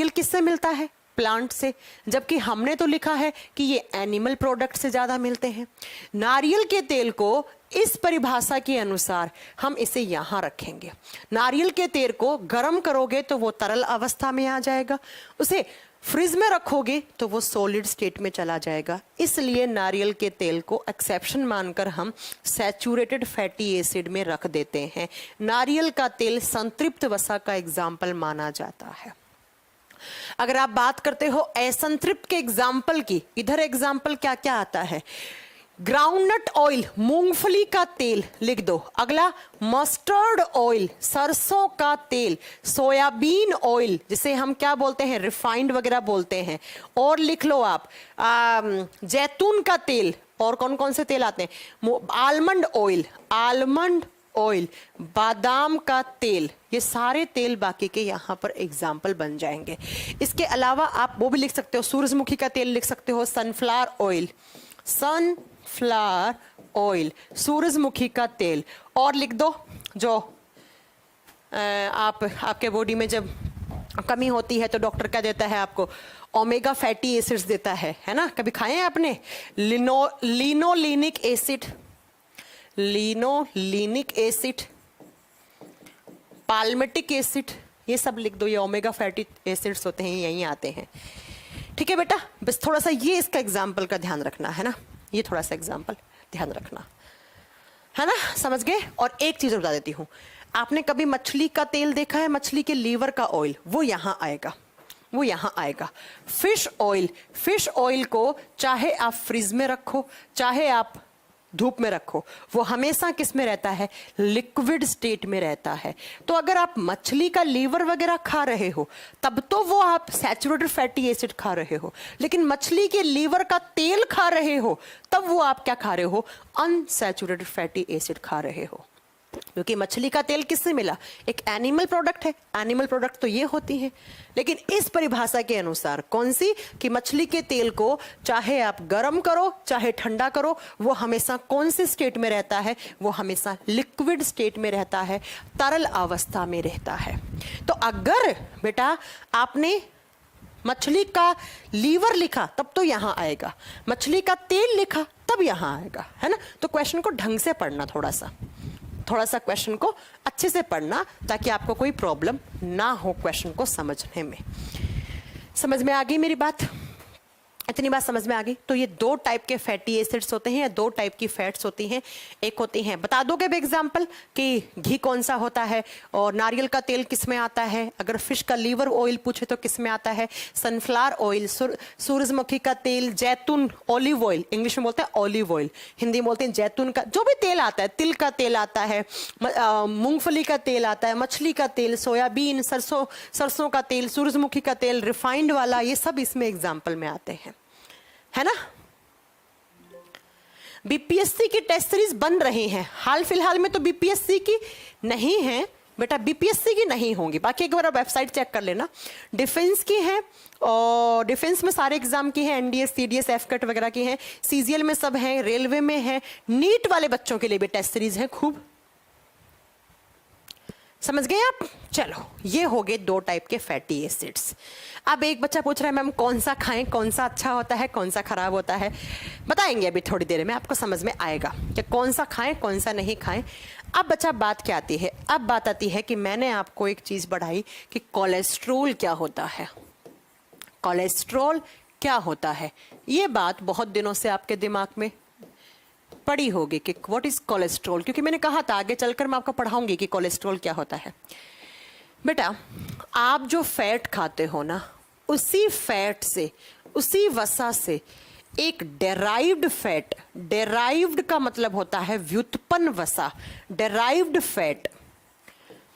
किससे मिलता है? प्लांट से, जबकि हमने तो लिखा है कि ये एनिमल प्रोडक्ट से ज्यादा मिलते हैं। नारियल के तेल को इस परिभाषा के अनुसार हम इसे यहां रखेंगे। नारियल के तेल को गर्म करोगे तो वो तरल अवस्था में आ जाएगा, उसे फ्रिज में रखोगे तो वो सॉलिड स्टेट में चला जाएगा। इसलिए नारियल के तेल को एक्सेप्शन मानकर हम सैचुरेटेड फैटी एसिड में रख देते हैं। नारियल का तेल संतृप्त वसा का एग्जाम्पल माना जाता है। अगर आप बात करते हो असंतृप्त के एग्जाम्पल की, इधर एग्जाम्पल क्या क्या आता है? ग्राउंडनट ऑयल, मूंगफली का तेल लिख दो। अगला मस्टर्ड ऑयल, सरसों का तेल। सोयाबीन ऑयल जिसे हम क्या बोलते हैं? रिफाइंड वगैरह बोलते हैं। और लिख लो आप जैतून का तेल। और कौन कौन से तेल आते हैं? आलमंड ऑयल, बादाम का तेल। ये सारे तेल बाकी के यहां पर एग्जाम्पल बन जाएंगे। इसके अलावा आप वो भी लिख सकते हो, सूरजमुखी का तेल लिख सकते हो, सनफ्लावर ऑयल, सूरजमुखी का तेल। और लिख दो जो आपके बॉडी में जब कमी होती है तो डॉक्टर क्या देता है आपको? ओमेगा फैटी एसिड्स देता है ना? कभी खाए हैं आपने? लिनोलिनिक एसिड, पाल्मिटिक एसिड, ये सब लिख दो। ये ओमेगा फैटी एसिड्स होते हैं, यहीं आते हैं। ठीक है बेटा, बस थोड़ा सा ये इसका एग्जाम्पल का ध्यान रखना है ना, ये थोड़ा सा एग्जाम्पल ध्यान रखना है ना, समझ गए? और एक चीज बता देती हूं, आपने कभी मछली का तेल देखा है? मछली के लीवर का ऑयल, वो यहां आएगा। फिश ऑयल को चाहे आप फ्रिज में रखो, चाहे आप धूप में रखो, वो हमेशा किस में रहता है? लिक्विड स्टेट में रहता है। तो अगर आप मछली का लीवर वगैरह खा रहे हो तब तो वो आप सैचुरेटेड फैटी एसिड खा रहे हो, लेकिन मछली के लीवर का तेल खा रहे हो तब वो आप क्या खा रहे हो? अनसैचुरेटेड फैटी एसिड खा रहे हो। क्योंकि मछली का तेल किससे मिला? एक एनिमल प्रोडक्ट है। एनिमल प्रोडक्ट तो ये होती है, लेकिन इस परिभाषा के अनुसार कौन सी? कि मछली के तेल को चाहे आप गर्म करो चाहे ठंडा करो, वो हमेशा कौन सी स्टेट में रहता है? वो हमेशा लिक्विड स्टेट में रहता है, तरल अवस्था में रहता है। तो अगर बेटा आपने मछली का लीवर लिखा तब तो यहां आएगा, मछली का तेल लिखा तब यहां आएगा, है ना? तो क्वेश्चन को ढंग से पढ़ना, थोड़ा सा क्वेश्चन को अच्छे से पढ़ना, ताकि आपको कोई प्रॉब्लम ना हो क्वेश्चन को समझने में। समझ में आ गई मेरी बात? इतनी बात समझ में आ गई? तो ये दो टाइप के फैटी एसिड्स होते हैं या दो टाइप की फैट्स होती हैं। एक होती हैं, बता दोगे एग्जाम्पल कि घी कौन सा होता है और नारियल का तेल किस में आता है? अगर फिश का लीवर ऑयल पूछे तो किस में आता है? सनफ्लावर ऑयल, सूरजमुखी का तेल, जैतून, ऑलिव ऑयल, इंग्लिश में बोलते हैं ऑलिव ऑयल, हिंदी में बोलते हैं जैतून का, जो भी तेल आता है, तिल का तेल आता है, मूंगफली का तेल आता है, मछली का तेल, सोयाबीन, सरसों का तेल, सूरजमुखी का तेल, रिफाइंड वाला, ये सब इसमें एग्जाम्पल में आते हैं, है ना? बीपीएससी की टेस्ट सीरीज बन रही हैं, हाल फिलहाल में तो बीपीएससी की नहीं है बेटा, बीपीएससी की नहीं होंगी, बाकी एक बार आप वेबसाइट चेक कर लेना। डिफेंस की है, और डिफेंस में सारे एग्जाम की है, एनडीएस, सीडीएस, एफकट वगैरह की हैं, सीजीएल में सब हैं, रेलवे में है, नीट वाले बच्चों के लिए भी टेस्ट सीरीज है खूब। समझ गए आप? चलो, ये हो गए दो टाइप के फैटी एसिड्स। अब एक बच्चा पूछ रहा है मैम कौन सा खाएं, कौन सा अच्छा होता है, कौन सा खराब होता है? बताएंगे अभी थोड़ी देर में, आपको समझ में आएगा कि कौन सा खाएं कौन सा नहीं खाएं। अब बच्चा बात क्या आती है? अब बात आती है कि मैंने आपको एक चीज बढ़ाई कि कोलेस्ट्रोल क्या होता है। कोलेस्ट्रोल क्या होता है, ये बात बहुत दिनों से आपके दिमाग में पड़ी होगी कि व्हाट इज कोलेस्ट्रॉल, क्योंकि मैंने कहा था आगे चलकर मैं आपको पढ़ाऊंगी कि कोलेस्ट्रॉल क्या होता है। बेटा, आप जो फैट खाते हो ना, उसी फैट से, उसी वसा से एक डेराइव्ड फैट, डेराइव्ड का मतलब होता है व्युत्पन्न वसा, डेराइव्ड फैट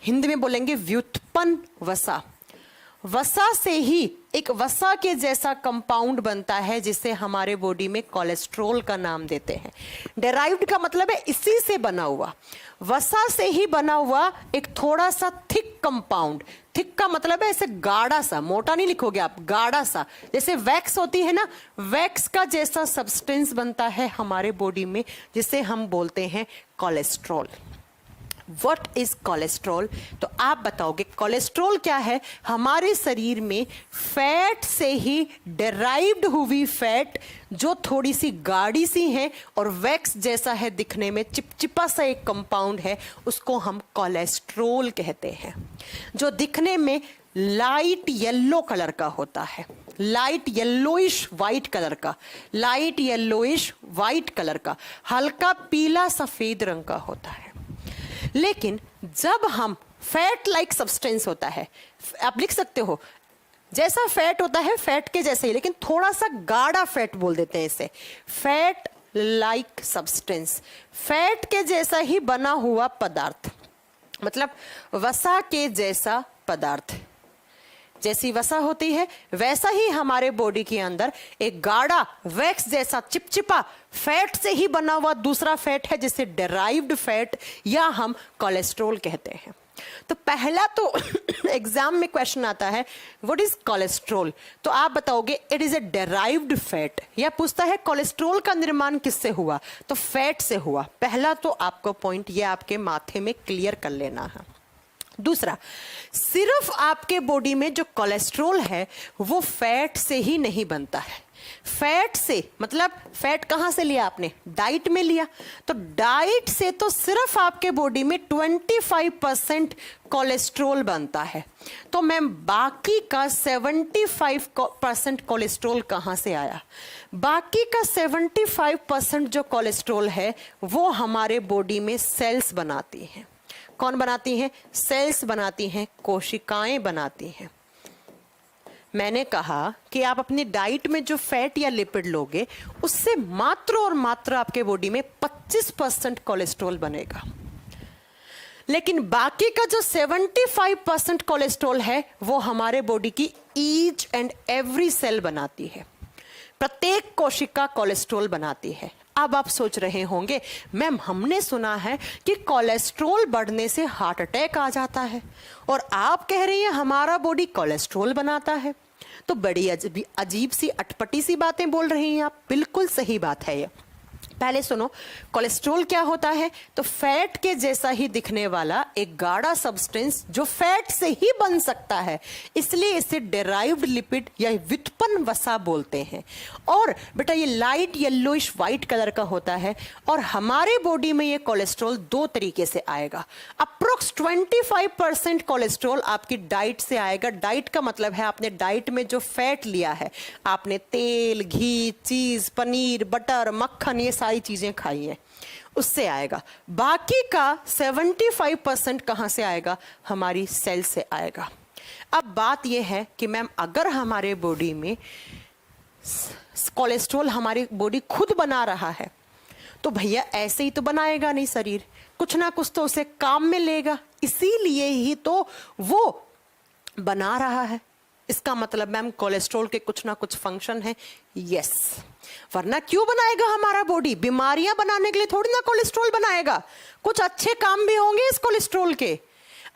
हिंदी में बोलेंगे व्युत्पन्न वसा। वसा से ही एक वसा के जैसा कंपाउंड बनता है जिसे हमारे बॉडी में कोलेस्ट्रॉल का नाम देते हैं। डेराइव्ड का मतलब है इसी से बना हुआ, वसा से ही बना हुआ एक थोड़ा सा थिक कंपाउंड। थिक का मतलब है ऐसे गाढ़ा सा, मोटा नहीं लिखोगे आप, गाढ़ा सा, जैसे वैक्स होती है ना, वैक्स का जैसा सब्सटेंस बनता है हमारे बॉडी में जिसे हम बोलते हैं कोलेस्ट्रॉल। What is cholesterol? तो आप बताओगे कोलेस्ट्रॉल क्या है? हमारे शरीर में फैट से ही डेराइव्ड हुई फैट जो थोड़ी सी गाढ़ी सी है और वैक्स जैसा है दिखने में, चिपचिपा सा एक कंपाउंड है, उसको हम कोलेस्ट्रॉल कहते हैं, जो दिखने में लाइट येलो कलर का होता है, लाइट येलोइश वाइट कलर का, लाइट येलोइश वाइट कलर का, हल्का पीला सफेद रंग का होता है। लेकिन जब हम फैट लाइक सब्सटेंस होता है, आप लिख सकते हो जैसा फैट होता है फैट के जैसे ही, लेकिन थोड़ा सा गाढ़ा फैट बोल देते हैं इसे, फैट लाइक सब्सटेंस, फैट के जैसा ही बना हुआ पदार्थ, मतलब वसा के जैसा पदार्थ। जैसी वसा होती है वैसा ही हमारे बॉडी के अंदर एक गाढ़ा वैक्स जैसा चिपचिपा फैट से ही बना हुआ दूसरा फैट है जिसे डेराइव्ड फैट या हम कोलेस्ट्रॉल कहते हैं। तो पहला तो एग्जाम में क्वेश्चन आता है व्हाट इज कोलेस्ट्रॉल, तो आप बताओगे it is a derived fat. या पूछता है कोलेस्ट्रॉल का निर्माण किससे हुआ, तो फैट से हुआ। पहला तो आपको पॉइंट ये आपके माथे में क्लियर कर लेना है। दूसरा, सिर्फ आपके बॉडी में जो कोलेस्ट्रॉल है वो फैट से ही नहीं बनता है। फैट से मतलब फैट कहां से लिया आपने? डाइट में लिया। तो डाइट से तो सिर्फ आपके बॉडी में 25% कोलेस्ट्रॉल बनता है। तो मैम बाकी का 75% कोलेस्ट्रॉल कहां से आया? बाकी का 75% जो कोलेस्ट्रॉल है वो हमारे बॉडी में सेल्स बनाती हैं। कौन बनाती हैं? सेल्स बनाती हैं, कोशिकाएं बनाती हैं। मैंने कहा कि आप अपनी डाइट में जो फैट या लिपिड लोगे उससे मात्र और मात्र आपके बॉडी में 25% कोलेस्ट्रॉल बनेगा, लेकिन बाकी का जो 75% कोलेस्ट्रॉल है वो हमारे बॉडी की ईच एंड एवरी सेल बनाती है। प्रत्येक कोशिका कोलेस्ट्रॉल बनाती है। अब आप सोच रहे होंगे मैम हमने सुना है कि कोलेस्ट्रॉल बढ़ने से हार्ट अटैक आ जाता है और आप कह रही हैं हमारा बॉडी कोलेस्ट्रॉल बनाता है, तो बड़ी अजीब सी अटपटी सी बातें बोल रही हैं आप। बिल्कुल सही बात है ये। पहले सुनो, कोलेस्ट्रॉल क्या होता है? तो फैट के जैसा ही दिखने वाला एक गाढ़ा सब्सटेंस जो फैट से ही बन सकता है, इसलिए इसे डेराइव्ड लिपिड या व्युत्पन्न वसा बोलते हैं। और बेटा ये लाइट येलोइश वाइट कलर का होता है और हमारे बॉडी में ये कोलेस्ट्रॉल दो तरीके से आएगा। अप्रोक्स 25% कोलेस्ट्रॉल आपकी डाइट से आएगा। डाइट का मतलब है आपने डाइट में जो फैट लिया है, आपने तेल, घी, चीज, पनीर, बटर, मक्खन, ये सारी चीजें खाई हैं, उससे आएगा। बाकी का 75% कहां से आएगा? हमारी सेल से आएगा। अब बात यह है कि मैम अगर हमारे बॉडी में कोलेस्ट्रॉल हमारी बॉडी खुद बना रहा है तो भैया ऐसे ही तो बनाएगा नहीं शरीर, कुछ ना कुछ तो उसे काम में लेगा, इसीलिए ही तो वो बना रहा है। इसका मतलब मैम कोलेस्ट्रॉल के कुछ ना कुछ फंक्शन है। यस, वरना क्यों बनाएगा हमारा बॉडी? बीमारियां बनाने के लिए थोड़ी ना कोलेस्ट्रॉल बनाएगा, कुछ अच्छे काम भी होंगे इस कोलेस्ट्रॉल के।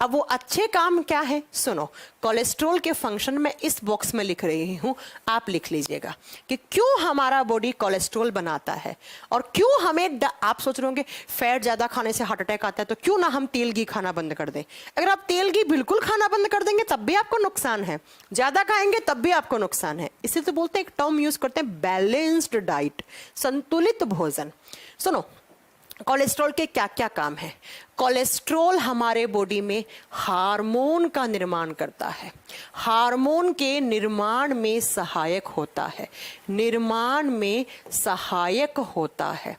अब वो अच्छे काम क्या है? सुनो, कोलेस्ट्रॉल के फंक्शन में इस बॉक्स में लिख रही हूं, आप लिख लीजिएगा कि क्यों हमारा बॉडी कोलेस्ट्रॉल बनाता है और क्यों हमें आप सोच रहे होंगे फैट ज्यादा खाने से हार्ट अटैक आता है, तो क्यों ना हम तेल घी खाना बंद कर दें। अगर आप तेल घी बिल्कुल खाना बंद कर देंगे तब भी आपको नुकसान है, ज्यादा खाएंगे तब भी आपको नुकसान है। इसी तो बोलते हैं, एक टर्म यूज करते हैं बैलेंस्ड डाइट, संतुलित भोजन। सुनो, कोलेस्ट्रॉल के क्या क्या काम है? कोलेस्ट्रॉल हमारे बॉडी में हार्मोन का निर्माण करता है, हार्मोन के निर्माण में सहायक होता है, निर्माण में सहायक होता है।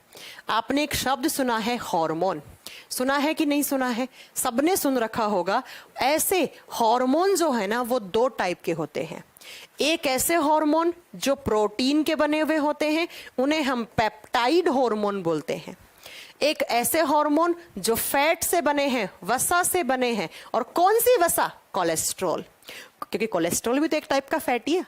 आपने एक शब्द सुना है हार्मोन, सुना है कि नहीं सुना है? सबने सुन रखा होगा। ऐसे हार्मोन जो है ना वो दो टाइप के होते हैं। एक ऐसे हार्मोन जो प्रोटीन के बने हुए होते हैं उन्हें हम पेप्टाइड हार्मोन बोलते हैं। एक ऐसे हार्मोन जो फैट से बने हैं, वसा से बने हैं। और कौन सी वसा? कोलेस्ट्रॉल, क्योंकि कोलेस्ट्रॉल भी तो एक टाइप का फैटी है,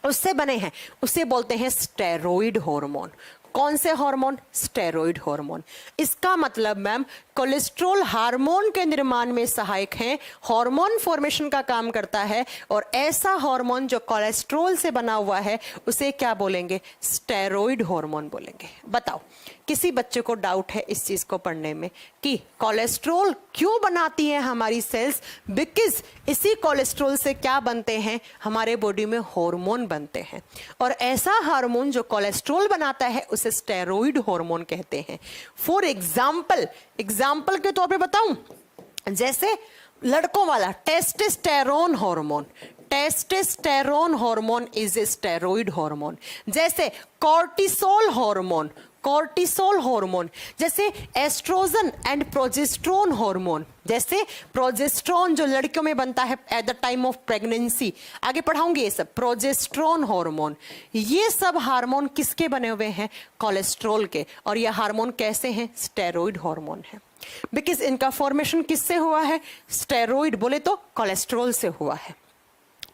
उससे बने हैं, उसे बोलते हैं स्टेरॉइड हार्मोन। कौन से हार्मोन? Steroid hormone. इसका मतलब मैम कोलेस्ट्रॉल हार्मोन के निर्माण में सहायक है, हार्मोन फॉर्मेशन का काम करता है। और ऐसा हार्मोन जो कोलेस्ट्रॉल से बना हुआ है उसे क्या बोलेंगे? स्टेरॉइड हार्मोन बोलेंगे। बताओ, किसी बच्चे को डाउट है इस चीज को पढ़ने में कि कोलेस्ट्रॉल क्यों बनाती है हमारी सेल्स? बिकॉज इसी कोलेस्ट्रॉल से क्या बनते हैं? हमारे बॉडी में हार्मोन बनते हैं। और ऐसा हार्मोन जो कोलेस्ट्रॉल बनाता है उसे स्टेरॉइड हार्मोन कहते हैं। फॉर एग्जाम्पल के तौर पे बताऊं, जैसे लड़कों वाला testosterone hormone, testosterone hormone is a steroid hormone. जैसे कॉर्टिसोल हार्मोन, कॉर्टिसोल हार्मोन। जैसे एस्ट्रोजन एंड प्रोजेस्टेरोन हार्मोन, जैसे प्रोजेस्टेरोन जो लड़कियों में बनता है at the time of pregnancy, आगे पढ़ाऊंगी ये सब। प्रोजेस्टेरोन हार्मोन, ये सब हार्मोन किसके बने हुए हैं? कोलेस्ट्रॉल के। और ये हार्मोन कैसे हैं? स्टेरॉइड हार्मोन है। बिकॉज इनका फॉर्मेशन किससे हुआ है? स्टेरॉइड बोले तो कोलेस्ट्रॉल से हुआ है।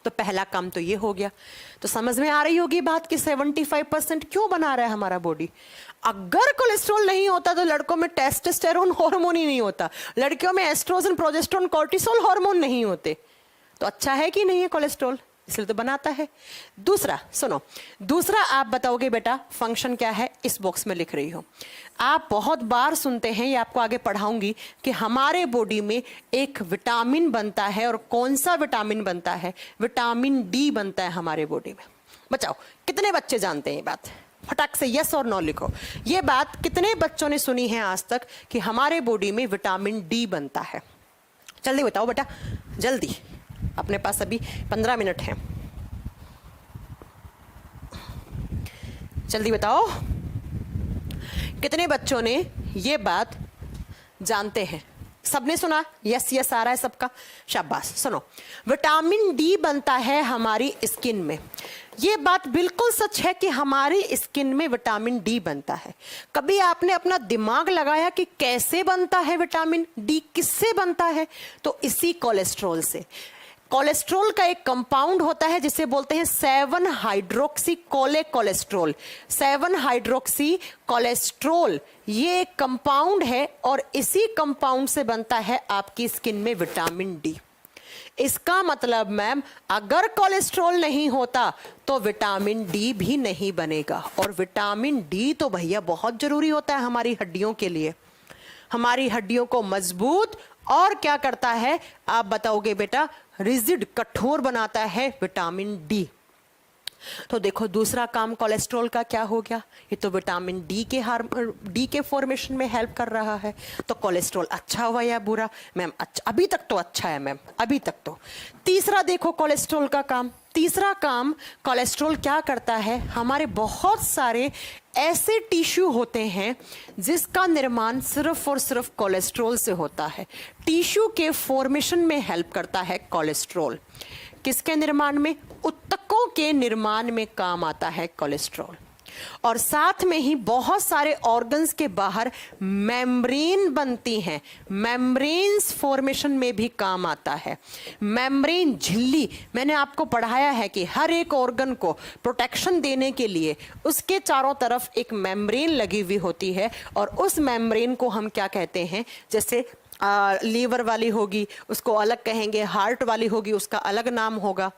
तो पहला काम तो ये हो गया। तो समझ में आ रही होगी बात कि 75% क्यों बना रहा है हमारा बॉडी। अगर कोलेस्ट्रॉल नहीं होता तो लड़कों में टेस्टोस्टेरोन हार्मोन ही नहीं होता, लड़कियों में एस्ट्रोजन, प्रोजेस्टेरोन, कॉर्टिसोल हार्मोन नहीं होते। तो अच्छा है कि नहीं है कोलेस्ट्रॉल? इसलिए तो बनाता है। दूसरा सुनो, दूसरा आप बताओगे बेटा फंक्शन क्या है? इस बॉक्स में लिख रही हो। आप बहुत बार सुनते हैं, ये आपको आगे पढ़ाऊंगी कि हमारे बॉडी में एक विटामिन बनता है। और कौन सा विटामिन बनता है? विटामिन डी बनता है हमारे बॉडी में। बताओ कितने बच्चे जानते हैं ये बात? फटाक से यस और नो लिखो। ये बात कितने बच्चों ने सुनी है आज तक कि हमारे बॉडी में विटामिन डी बनता है? जल्दी बताओ बेटा, जल्दी, अपने पास अभी 15 मिनट हैं, जल्दी बताओ कितने बच्चों ने ये बात जानते हैं? सबने सुना? यस यस आ रहा है सबका, शाबाश। सुनो, विटामिन डी बनता है हमारी स्किन में। ये बात बिल्कुल सच है कि हमारी स्किन में विटामिन डी बनता है। कभी आपने अपना दिमाग लगाया कि कैसे बनता है विटामिन डी? किससे बनता है? तो इसी कोलेस्ट्रॉल से। कोलेस्ट्रॉल का एक कंपाउंड होता है जिसे बोलते हैं 7 हाइड्रोक्सी कोलेस्ट्रॉल। 7 हाइड्रोक्सी कोलेस्ट्रॉल ये एक कंपाउंड है और इसी कंपाउंड से बनता है आपकी स्किन में विटामिन डी। इसका मतलब मैम अगर कोलेस्ट्रॉल नहीं होता तो विटामिन डी भी नहीं बनेगा। और विटामिन डी तो भैया बहुत जरूरी होता है हमारी हड्डियों के लिए। हमारी हड्डियों को मजबूत और क्या करता है आप बताओगे बेटा? रिजिड, कठोर बनाता है विटामिन डी। तो देखो दूसरा काम कोलेस्ट्रॉल का क्या हो गया? ये तो विटामिन डी के फॉर्मेशन में हेल्प कर रहा है। तो कोलेस्ट्रॉल अच्छा हुआ या बुरा? मैम अच्छा, अभी तक तो अच्छा है मैम, अभी तक तो। तीसरा देखो कोलेस्ट्रॉल का काम। तीसरा काम कोलेस्ट्रॉल क्या करता है? हमारे बहुत सारे ऐसे टिश्यू होते हैं जिसका निर्माण सिर्फ और सिर्फ कोलेस्ट्रॉल से होता है। टिश्यू के फॉर्मेशन में हेल्प करता है कोलेस्ट्रॉल। किसके निर्माण में? ऊतकों के निर्माण में काम आता है कोलेस्ट्रॉल। और साथ में ही बहुत सारे ऑर्गन्स के बाहर मेम्ब्रेन बनती हैं, मेम्ब्रेन्स फॉर्मेशन में भी काम आता है। मेम्ब्रेन झिल्ली, मैंने आपको पढ़ाया है कि हर एक ऑर्गन को प्रोटेक्शन देने के लिए उसके चारों तरफ एक मेम्ब्रेन लगी हुई होती है। और उस मेम्ब्रेन को हम क्या कहते हैं? जैसे लीवर वाली होगी उसको अलग कहेंगे, हार्ट वाली होगी उसका अलग नाम होगा।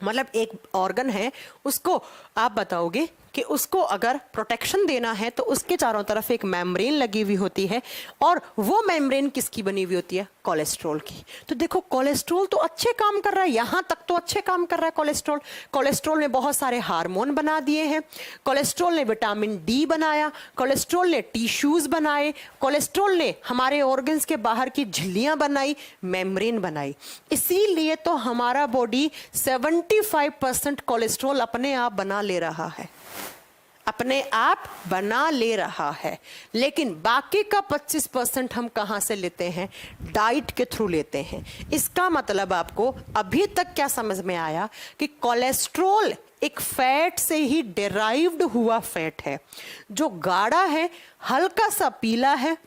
मतलब एक ऑर्गन है उसको आप बताओगे कि उसको अगर प्रोटेक्शन देना है तो उसके चारों तरफ एक मेम्ब्रेन लगी हुई होती है। और वो मेम्ब्रेन किसकी बनी हुई होती है? कोलेस्ट्रॉल की। तो देखो कोलेस्ट्रॉल तो अच्छे काम कर रहा है, यहां तक तो अच्छे काम कर रहा है कोलेस्ट्रॉल। कोलेस्ट्रॉल ने बहुत सारे हार्मोन बना दिए हैं, कोलेस्ट्रॉल ने विटामिन डी बनाया, कोलेस्ट्रॉल ने टिश्यूज बनाए, कोलेस्ट्रॉल ने हमारे ऑर्गन्स के बाहर की झिल्लियां बनाई, मेम्ब्रेन बनाई। इसीलिए तो हमारा बॉडी 75% कोलेस्ट्रॉल अपने आप बना ले रहा है। अपने आप बना ले रहा है, लेकिन बाकी का 25% हम कहां से लेते हैं? डाइट के थ्रू लेते हैं। इसका मतलब आपको अभी तक क्या समझ में आया कि कोलेस्ट्रॉल एक फैट से ही डिराइव्ड हुआ फैट है, जो गाढ़ा है, हल्का सा पीला है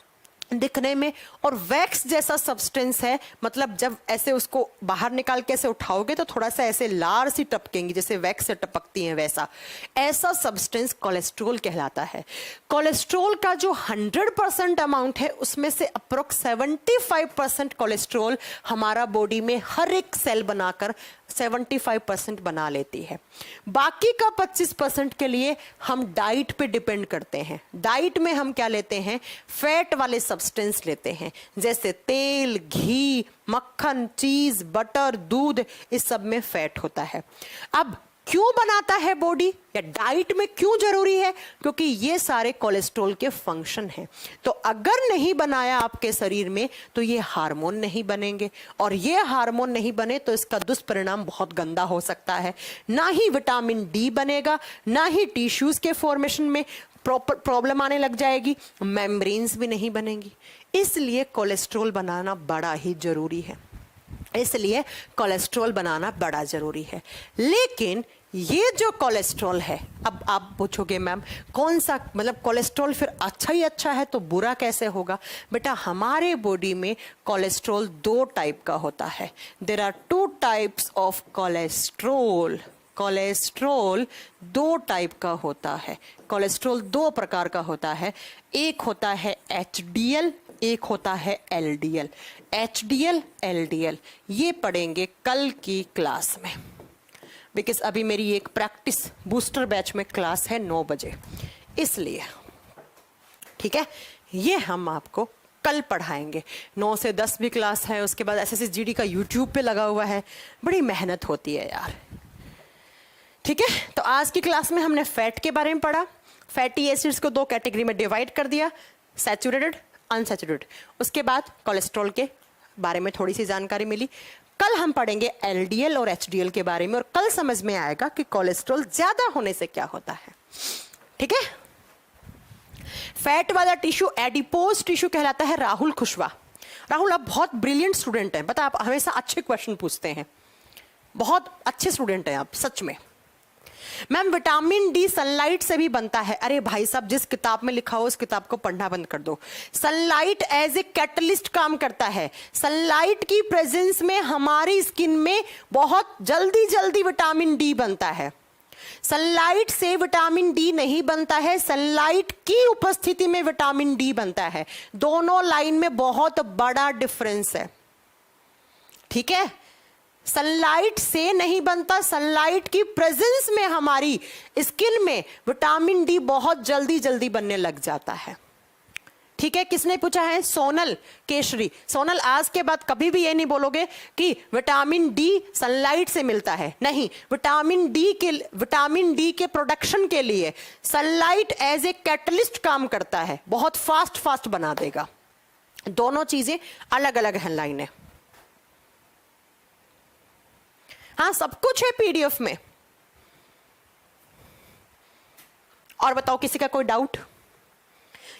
दिखने में, और वैक्स जैसा सब्सटेंस है, मतलब जब ऐसे उसको बाहर निकाल के ऐसे उठाओगे तो थोड़ा सा ऐसे लार सी टपकेंगी, जैसे वैक्स से टपकती हैं वैसा, ऐसा सब्सटेंस कोलेस्ट्रॉल कहलाता है। कोलेस्ट्रॉल का जो 100% अमाउंट है, उसमें से अप्रोक्स 75% कोलेस्ट्रॉल हमारा बॉडी में हर एक सेल बनाकर 75% बना लेती है। बाकी का 25% के लिए हम डाइट पे डिपेंड करते हैं। डाइट में हम क्या लेते हैं? फैट वाले सब्सटेंस लेते हैं, जैसे तेल, घी, मक्खन, चीज, बटर, दूध, इस सब में फैट होता है। अब क्यों बनाता है बॉडी, या डाइट में क्यों जरूरी है? क्योंकि ये सारे कोलेस्ट्रॉल के फंक्शन हैं। तो अगर नहीं बनाया आपके शरीर में तो ये हार्मोन नहीं बनेंगे, और ये हार्मोन नहीं बने तो इसका दुष्परिणाम बहुत गंदा हो सकता है। ना ही विटामिन डी बनेगा, ना ही टिश्यूज के फॉर्मेशन में प्रॉब्लम आने लग जाएगी, मेम्ब्रेन्स भी नहीं बनेंगी। इसलिए कोलेस्ट्रॉल बनाना बड़ा ही जरूरी है। इसलिए कोलेस्ट्रॉल बनाना बड़ा जरूरी है। लेकिन ये जो कोलेस्ट्रॉल है, अब आप पूछोगे मैम कौन सा, मतलब कोलेस्ट्रॉल फिर अच्छा ही अच्छा है तो बुरा कैसे होगा? बेटा, हमारे बॉडी में कोलेस्ट्रॉल 2 टाइप का होता है। There are 2 types of cholesterol. Cholesterol 2 type का होता है। कोलेस्ट्रॉल 2 प्रकार का होता है। एक होता है HDL, एक होता है LDL। HDL, LDL ये पढ़ेंगे कल की क्लास में, बिकॉज अभी मेरी एक प्रैक्टिस बूस्टर बैच में क्लास है 9 बजे, इसलिए ठीक है, ये हम आपको कल पढ़ाएंगे। 9 से 10 भी क्लास है, उसके बाद SSGD का यूट्यूब पे लगा हुआ है। बड़ी मेहनत होती है यार, ठीक है। तो आज की क्लास में हमने फैट के बारे में पढ़ा। फैटी एसिड्स को 2 कैटेगरी में डिवाइड कर दिया, सैचुरेटेड, अनसैचुरेटेड। उसके बाद कोलेस्ट्रॉल के बारे में थोड़ी सी जानकारी मिली। कल हम पढ़ेंगे LDL और HDL के बारे में, और कल समझ में आएगा कि कोलेस्ट्रॉल ज्यादा होने से क्या होता है, ठीक है। फैट वाला टिश्यू एडिपोज टिश्यू कहलाता है। राहुल कुशवाहा, राहुल आप बहुत ब्रिलियंट स्टूडेंट हैं, पता आप हमेशा अच्छे क्वेश्चन पूछते हैं, बहुत अच्छे स्टूडेंट हैं आप सच में। मैम विटामिन डी सनलाइट से भी बनता है। अरे भाई साहब, जिस किताब में लिखा हो उस किताब को पढ़ना बंद कर दो। सनलाइट एज ए कैटलिस्ट काम करता है। सनलाइट की प्रेजेंस में हमारी स्किन में बहुत जल्दी जल्दी विटामिन डी बनता है। सनलाइट से विटामिन डी नहीं बनता है, सनलाइट की उपस्थिति में विटामिन डी बनता है। दोनों लाइन में बहुत बड़ा डिफरेंस है, ठीक है। सनलाइट से नहीं बनता, सनलाइट की प्रेजेंस में हमारी स्किन में विटामिन डी बहुत जल्दी जल्दी बनने लग जाता है, ठीक है। किसने पूछा है? सोनल केशरी। सोनल, आज के बाद कभी भी ये नहीं बोलोगे कि विटामिन डी सनलाइट से मिलता है, नहीं। विटामिन डी के प्रोडक्शन के लिए सनलाइट एज ए कैटलिस्ट काम करता है, बहुत फास्ट बना देगा। दोनों चीजें अलग अलग हैं लाइनें। हाँ, सब कुछ है PDF में। और बताओ, किसी का कोई डाउट?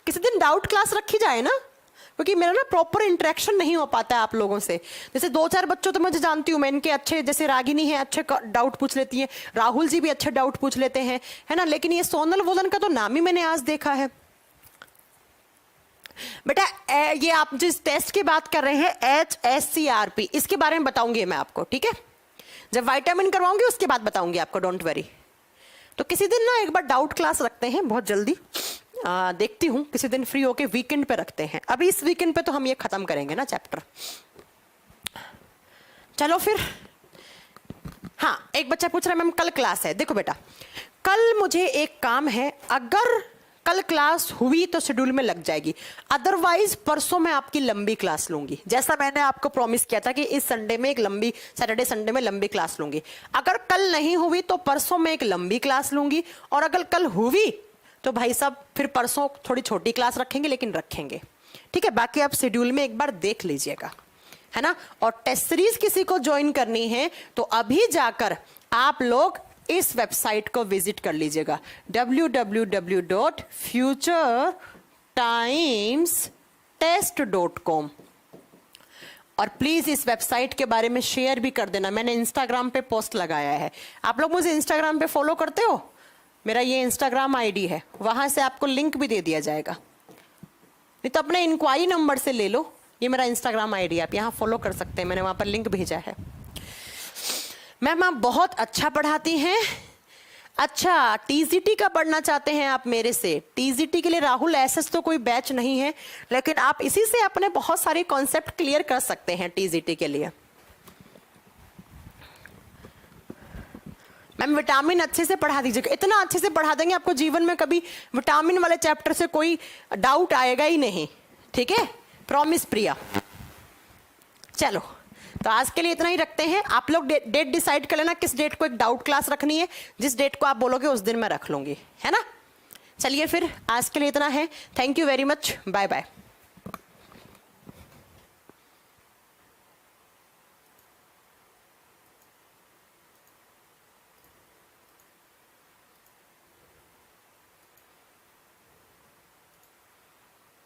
किसी दिन डाउट क्लास रखी जाए ना, क्योंकि मेरा ना प्रॉपर इंटरेक्शन नहीं हो पाता है आप लोगों से। जैसे 2-4 बच्चों तो मुझे जानती हूँ मैं, इनके अच्छे, जैसे रागिनी है, अच्छे डाउट पूछ लेती है, राहुल जी भी अच्छे डाउट पूछ लेते हैं, है ना। लेकिन ये सोनल वोलन का तो नाम ही मैंने आज देखा है। बेटा, ये आप जिस टेस्ट की बात कर रहे हैं HSCRP, इसके बारे में बताऊंगी मैं आपको, ठीक है। जब विटामिन करवाऊंगी उसके बाद बताऊंगी आपको, डोंट वरी। तो किसी दिन ना एक बार डाउट क्लास रखते हैं बहुत जल्दी। देखती हूँ किसी दिन फ्री होके, वीकेंड पे रखते हैं। अभी इस वीकेंड पे तो हम ये खत्म करेंगे ना चैप्टर। चलो फिर। हाँ, एक बच्चा पूछ रहा है मैम कल क्लास है। देखो बेटा, कल मुझे एक काम है, अगर कल क्लास हुई तो शेड्यूल में लग जाएगी, अदरवाइज परसों मैं आपकी लंबी क्लास लूंगी। जैसा मैंने आपको प्रॉमिस किया था कि इस संडे में एक लंबी, सैटरडे संडे में लंबी क्लास लूंगी। अगर कल नहीं हुई तो परसों मैं एक लंबी क्लास लूंगी, और अगर कल हुई तो भाई साहब फिर परसों थोड़ी छोटी क्लास रखेंगे, लेकिन रखेंगे, ठीक है। बाकी आप शेड्यूल में एक बार देख लीजिएगा, है ना। और टेस्ट सीरीज किसी को ज्वाइन करनी है तो अभी जाकर आप लोग इस वेबसाइट को विजिट कर लीजिएगा, www.futuretimestest.com। और प्लीज इस वेबसाइट के बारे में शेयर भी कर देना। मैंने इंस्टाग्राम पे पोस्ट लगाया है, आप लोग मुझे इंस्टाग्राम पे फॉलो करते हो? मेरा ये इंस्टाग्राम आईडी है, वहां से आपको लिंक भी दे दिया जाएगा, नहीं तो अपने इंक्वायरी नंबर से ले लो। ये मेरा इंस्टाग्राम आईडी है, आप यहाँ फॉलो कर सकते हैं, मैंने वहां पर लिंक भेजा है। मैम आप बहुत अच्छा पढ़ाती हैं। अच्छा, टीजीटी का पढ़ना चाहते हैं आप मेरे से? टीजीटी के लिए राहुल एसएस तो कोई बैच नहीं है, लेकिन आप इसी से अपने बहुत सारे कॉन्सेप्ट क्लियर कर सकते हैं टीजीटी के लिए। मैम विटामिन अच्छे से पढ़ा दीजिएगा, इतना अच्छे से पढ़ा देंगे आपको जीवन में कभी विटामिन वाले चैप्टर से कोई डाउट आएगा ही नहीं, ठीक है? प्रॉमिस प्रिया। चलो, तो आज के लिए इतना ही रखते हैं। आप लोग डेट डिसाइड कर लेना किस डेट को एक डाउट क्लास रखनी है, जिस डेट को आप बोलोगे उस दिन मैं रख लूंगी, है ना? चलिए फिर आज के लिए इतना है। Thank you very much, bye bye.